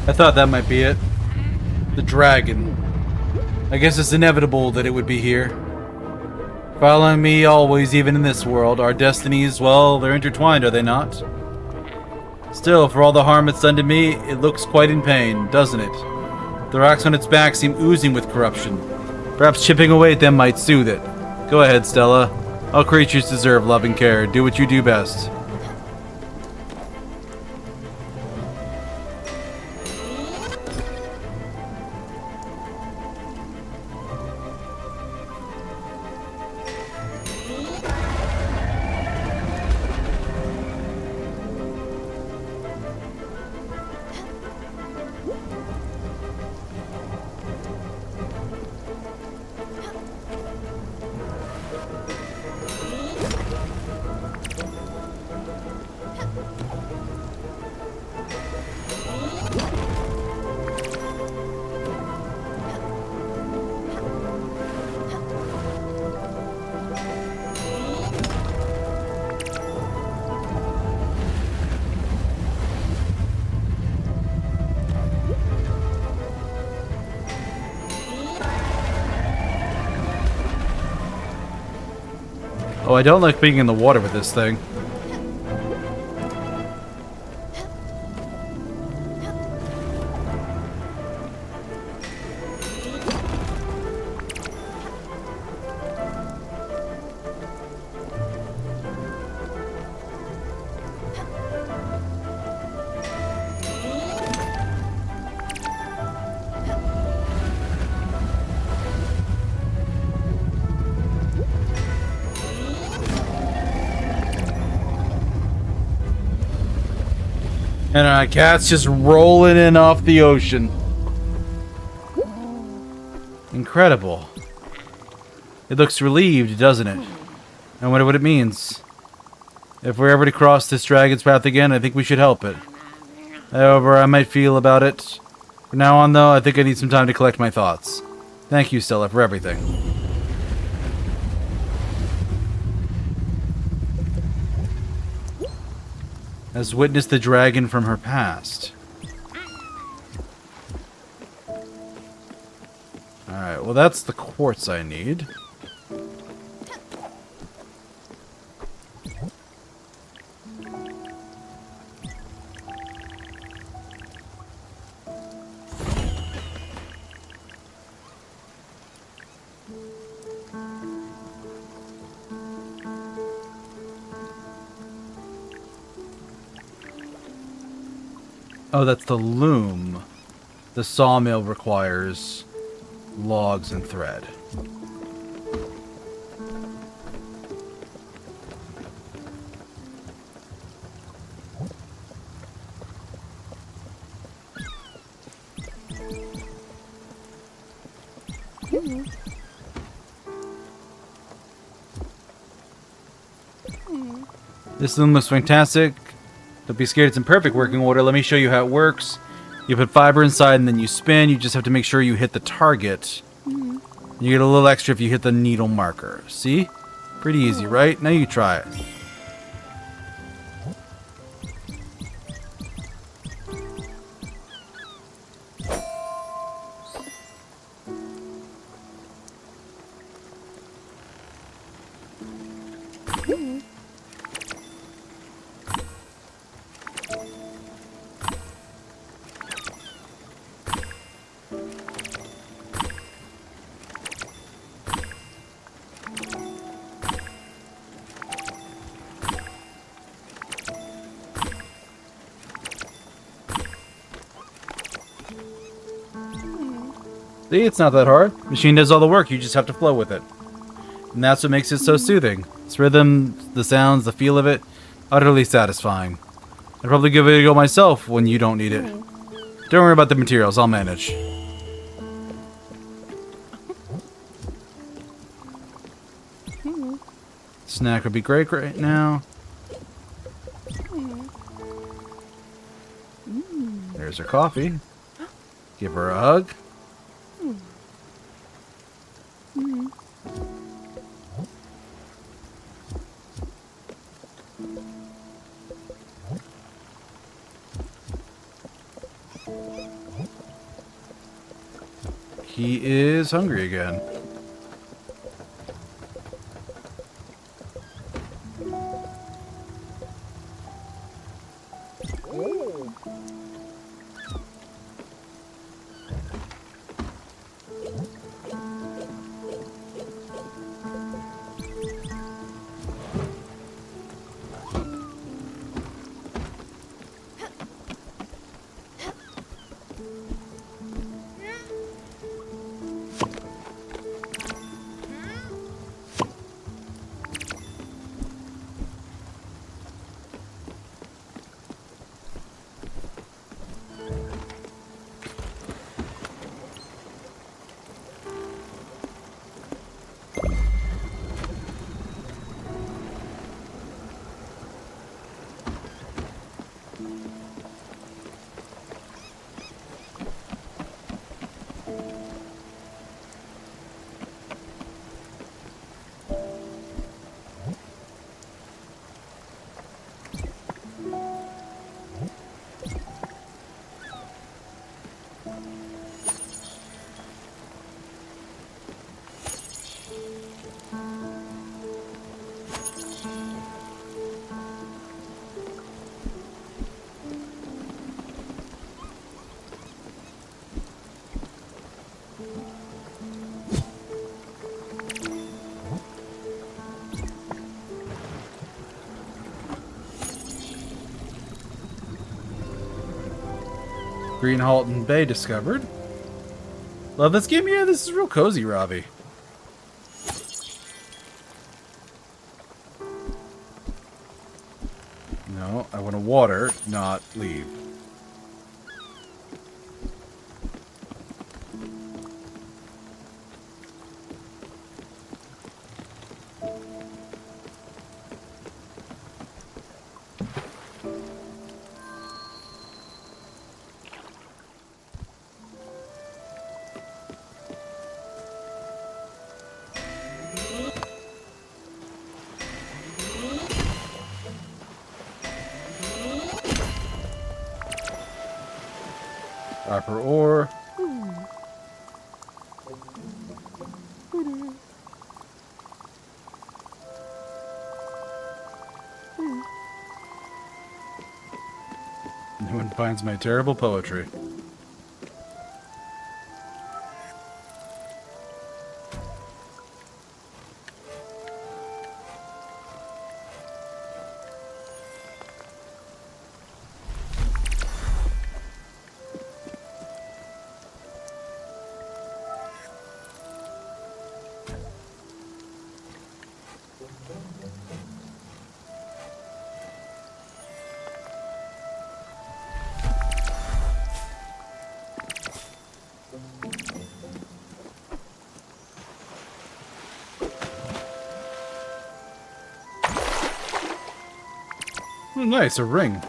Speaker 1: I thought that might be it. The dragon. I guess it's inevitable that it would be here. Following me always, even in this world. Our destinies, well, they're intertwined, are they not? Still, for all the harm it's done to me, it looks quite in pain, doesn't it? The rocks on its back seem oozing with corruption. Perhaps chipping away at them might soothe it. Go ahead, Stella. All creatures deserve love and care. Do what you do best. Oh, I don't like being in the water with this thing. And our cat's just rolling in off the ocean. Incredible. It looks relieved, doesn't it? I wonder what it means. If we're ever to cross this dragon's path again, I think we should help it. However I might feel about it. From now on, though, I think I need some time to collect my thoughts. Thank you, Stella, for everything. Has witnessed the dragon from her past. Alright, well that's the quartz I need. Oh, that's the loom. The sawmill requires logs and thread. This loom looks fantastic. Don't be scared, it's in perfect working order. Let me show you how it works. You put fiber inside and then you spin. You just have to make sure you hit the target. You get a little extra if you hit the needle marker. See? Pretty easy, right? Now you try it. See, it's not that hard. Machine does all the work, you just have to flow with it. And that's what makes it so soothing. Its rhythm, the sounds, the feel of it, utterly satisfying. I'd probably give it a go myself when you don't need it. Don't worry about the materials, I'll manage. Snack would be great right now. There's her coffee. Give her a hug. He is hungry again. Green Halton Bay discovered. Love this game? Yeah, this is real cozy, Robbie. No, I want to water, not leave. Copper ore. No one finds my terrible poetry. Oh, nice, a ring.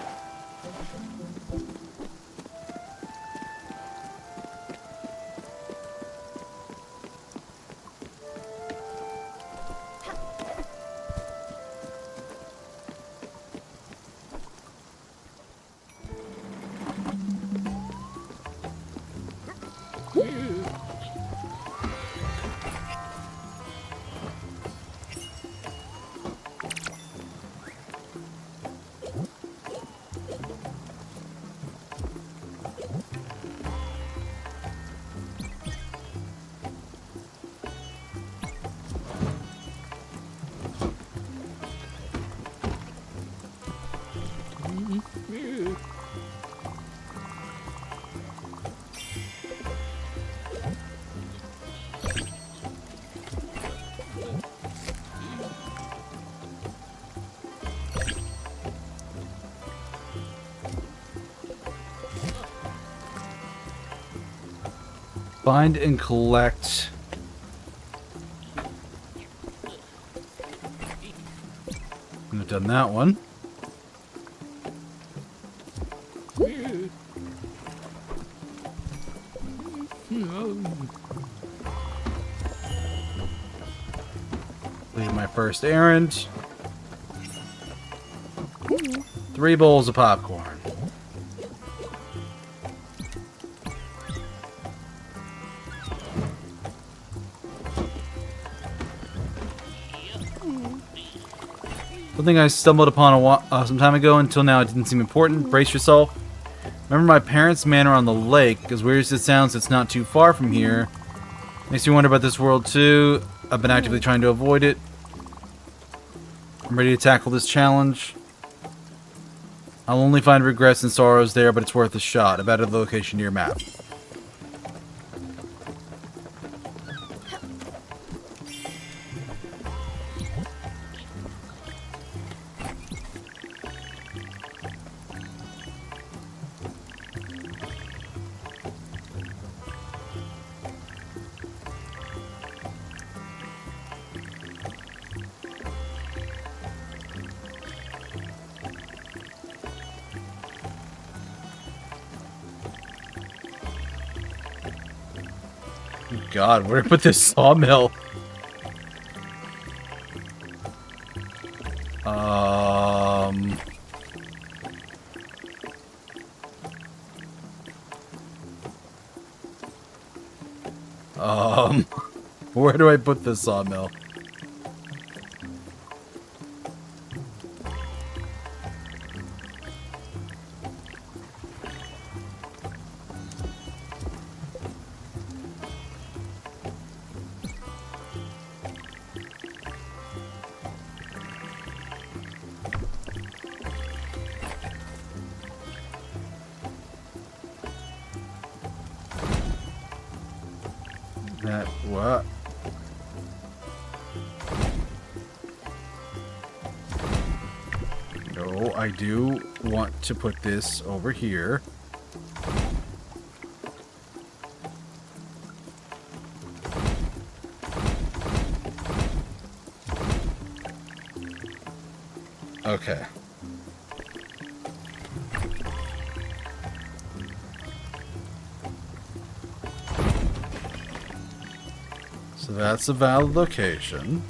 Speaker 1: Find and collect. I've done that one. Leave my first errand. 3 bowls of popcorn. Something I stumbled upon some time ago. Until now, it didn't seem important. Brace yourself. Remember my parents' manor on the lake. As weird as it sounds, it's not too far from here. Makes me wonder about this world too. I've been actively trying to avoid it. I'm ready to tackle this challenge. I'll only find regrets and sorrows there, but it's worth a shot. I've added the location to your map. God, where did I put this sawmill? Where do I put this sawmill? That what? No, I do want to put this over here. Okay. So that's a valid location.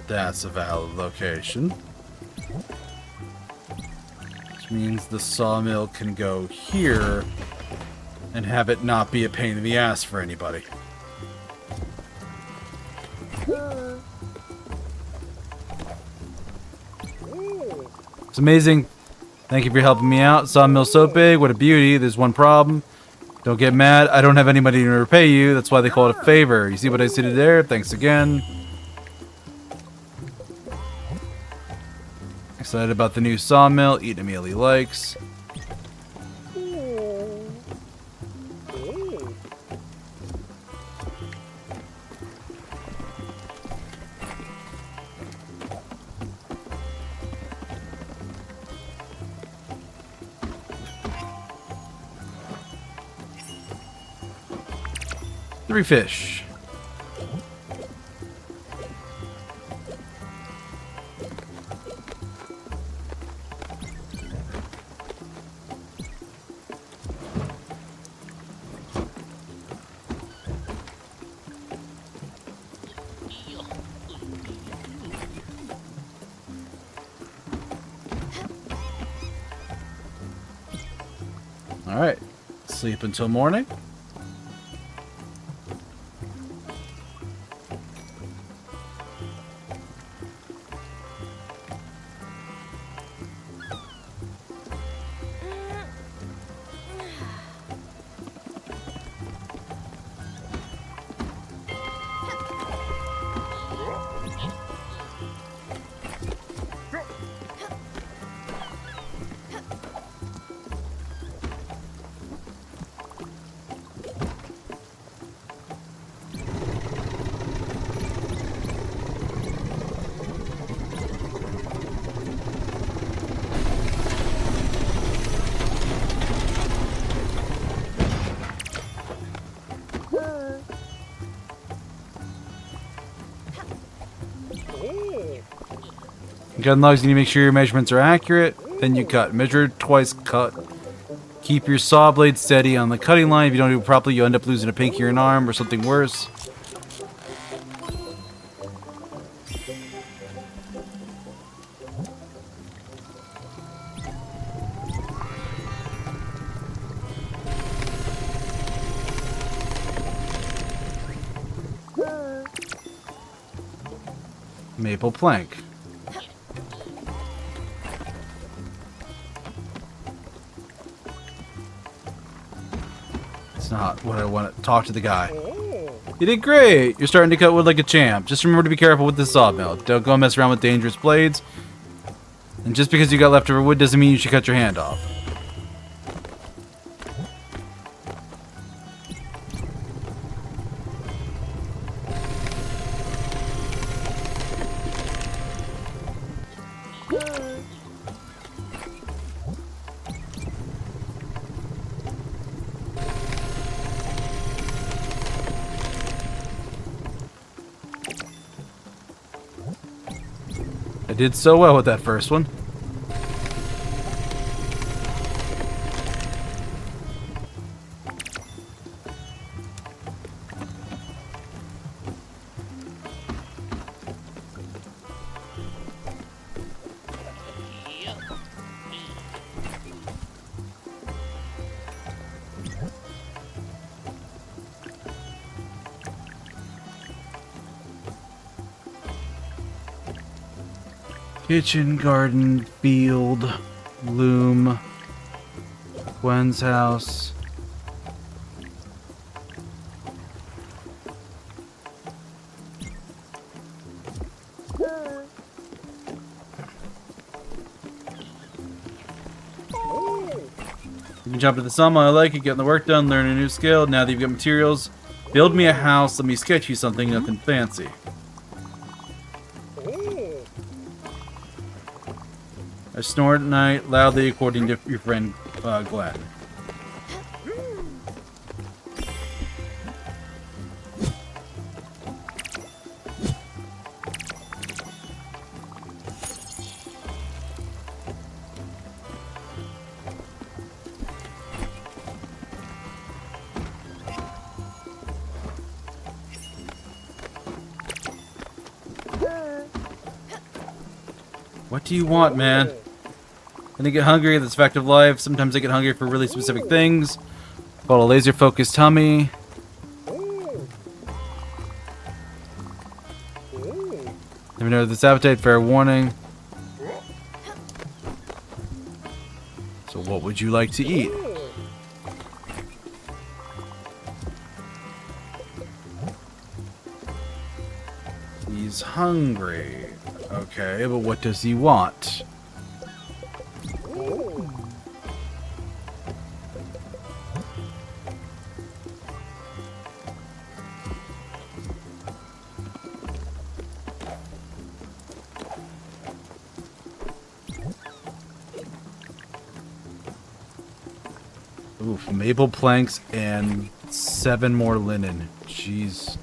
Speaker 1: That's a valid location. Which means the sawmill can go here and have it not be a pain in the ass for anybody. It's amazing. Thank you for helping me out. Sawmill's so big. What a beauty. There's one problem. Don't get mad. I don't have anybody to repay you. That's why they call it a favor. You see what I did there? Thanks again. Excited about the new sawmill. Eating a meal he likes. Three fish. All right. Sleep until morning. Gun logs, you need to make sure your measurements are accurate. Then you cut. Measure twice, cut. Keep your saw blade steady on the cutting line. If you don't do it properly, you'll end up losing a pinky or an arm or something worse. maple plank. It's not what I want to talk to the guy. You did great! You're starting to cut wood like a champ. Just remember to be careful with this sawmill. Don't go mess around with dangerous blades. And just because you got leftover wood doesn't mean you should cut your hand off. I did so well with that first one. Kitchen, garden, field, loom, Gwen's house. You can jump to the sawmill. I like it. Getting the work done, learn a new skill. Now that you've got materials, build me a house. Let me sketch you something, nothing fancy. I snore at night loudly, according to your friend Glenn. What do you want, man? Then I get hungry, that's a fact of life. Sometimes I get hungry for really specific things. Called a laser-focused tummy. Never know this appetite, fair warning. So what would you like to eat? He's hungry. Okay, but what does he want? Oof, maple planks and 7 more linen. Jeez.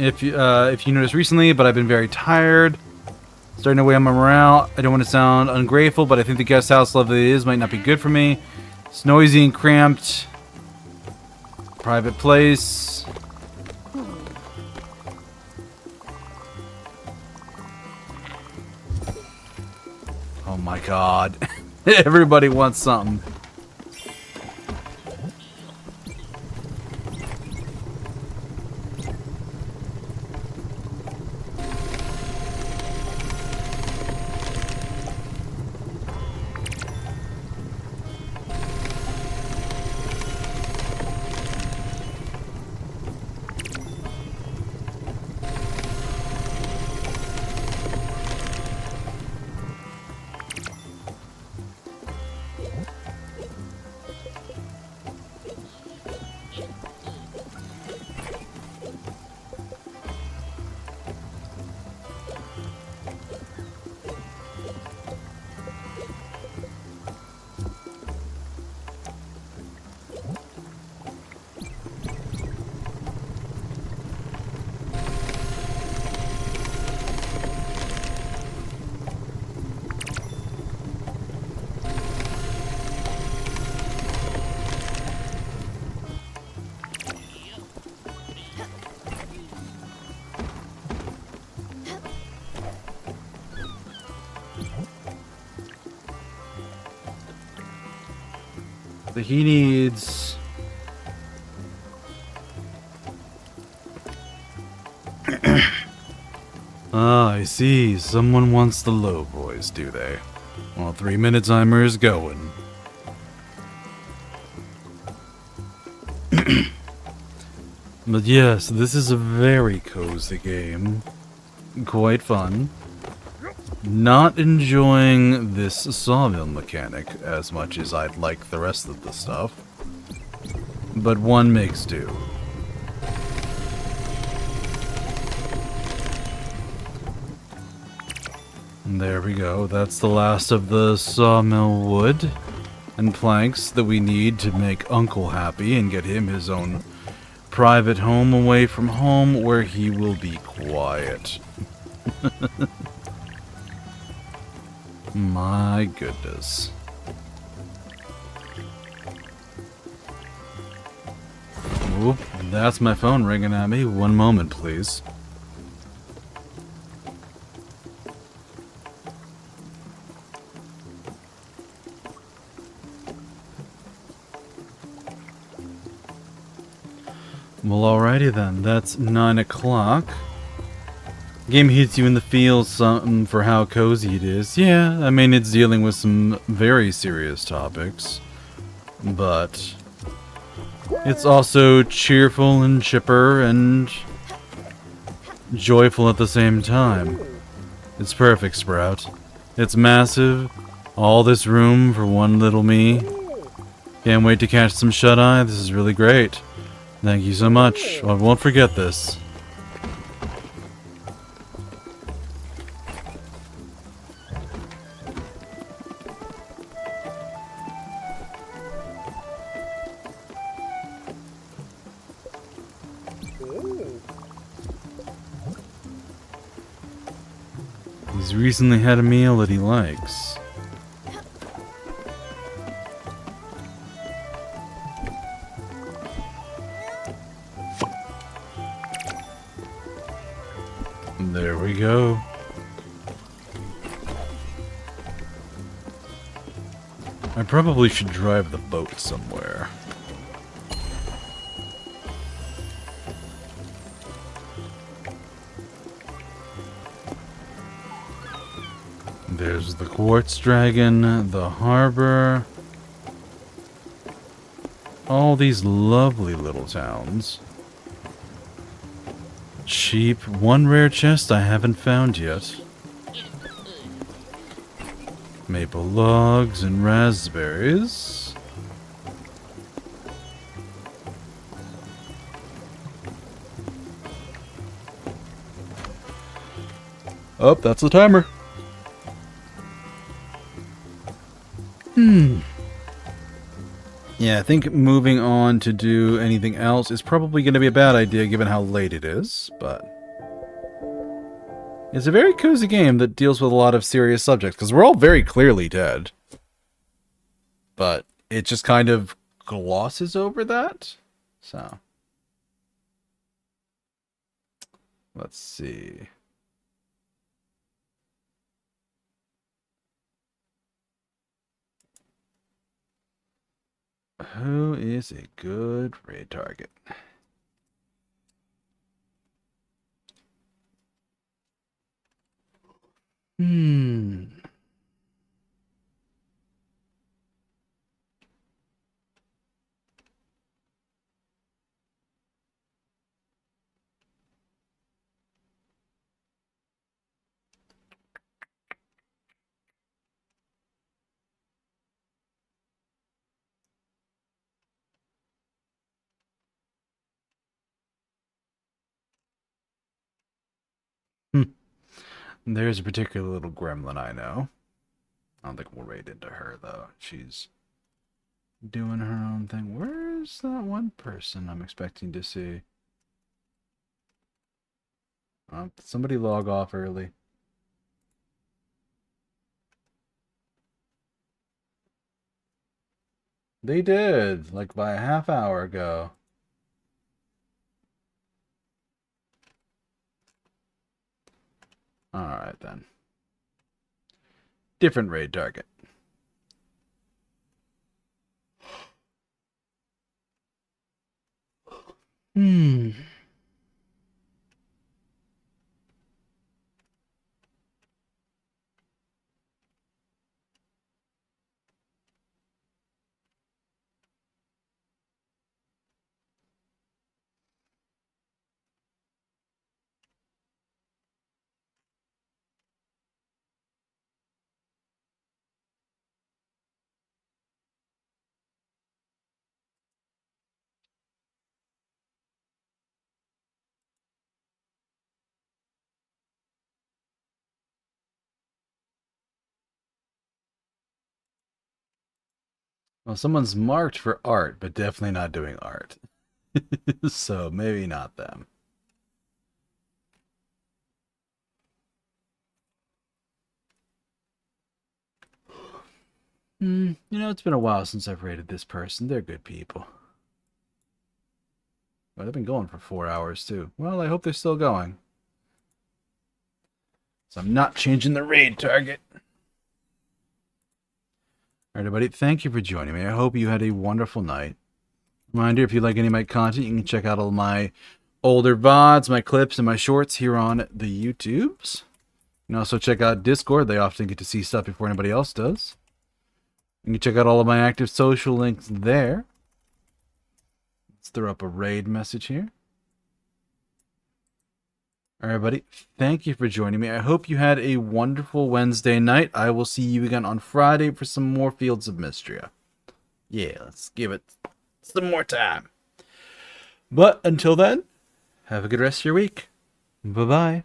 Speaker 1: If you noticed recently, but I've been very tired. Starting to weigh on my morale. I don't want to sound ungrateful, but I think the guest house level it is might not be good for me. It's noisy and cramped. Private place. Oh my god. Everybody wants something. He needs... Ah, I see. Someone wants the low voice, do they? Well, 3-minute timer is going. But yes, this is a very cozy game. Quite fun. Not enjoying this sawmill mechanic as much as I'd like the rest of the stuff. But one makes do. And there we go. That's the last of the sawmill wood and planks that we need to make Uncle happy and get him his own private home away from home where he will be quiet. My goodness. Ooh, that's my phone ringing at me. One moment, please. Well, alrighty then. That's 9 o'clock. Game hits you in the feels something for how cozy it is. Yeah, I mean, it's dealing with some very serious topics. But it's also cheerful and chipper and joyful at the same time. It's perfect, Sprout. It's massive. All this room for one little me. Can't wait to catch some shut-eye. This is really great. Thank you so much. I won't forget this. He's recently had a meal that he likes. There we go. I probably should drive the boat somewhere. There's the quartz dragon, the harbor. All these lovely little towns. Cheap, one rare chest I haven't found yet. Maple logs and raspberries. Oh, that's the timer. Yeah, I think moving on to do anything else is probably going to be a bad idea given how late it is, but it's a very cozy game that deals with a lot of serious subjects, because we're all very clearly dead. But it just kind of glosses over that. So, let's see. Who is a good raid target? There's a particular little gremlin I know. I don't think we'll raid into her, though. She's doing her own thing. Where's that one person I'm expecting to see? Did somebody log off early? They did, like by a half hour ago. Alright then. Different raid target. Hmm. Well, someone's marked for art, but definitely not doing art. So maybe not them. It's been a while since I've rated this person. They're good people. Well, they've been going for 4 hours, too. Well, I hope they're still going. So I'm not changing the raid target. All right, everybody, thank you for joining me. I hope you had a wonderful night. Reminder, if you like any of my content, you can check out all my older VODs, my clips, and my shorts here on the YouTubes. You can also check out Discord. They often get to see stuff before anybody else does. You can check out all of my active social links there. Let's throw up a raid message here. All right, everybody, thank you for joining me. I hope you had a wonderful Wednesday night. I will see you again on Friday for some more Fields of Mystria. Yeah, let's give it some more time. But until then, have a good rest of your week. Bye-bye.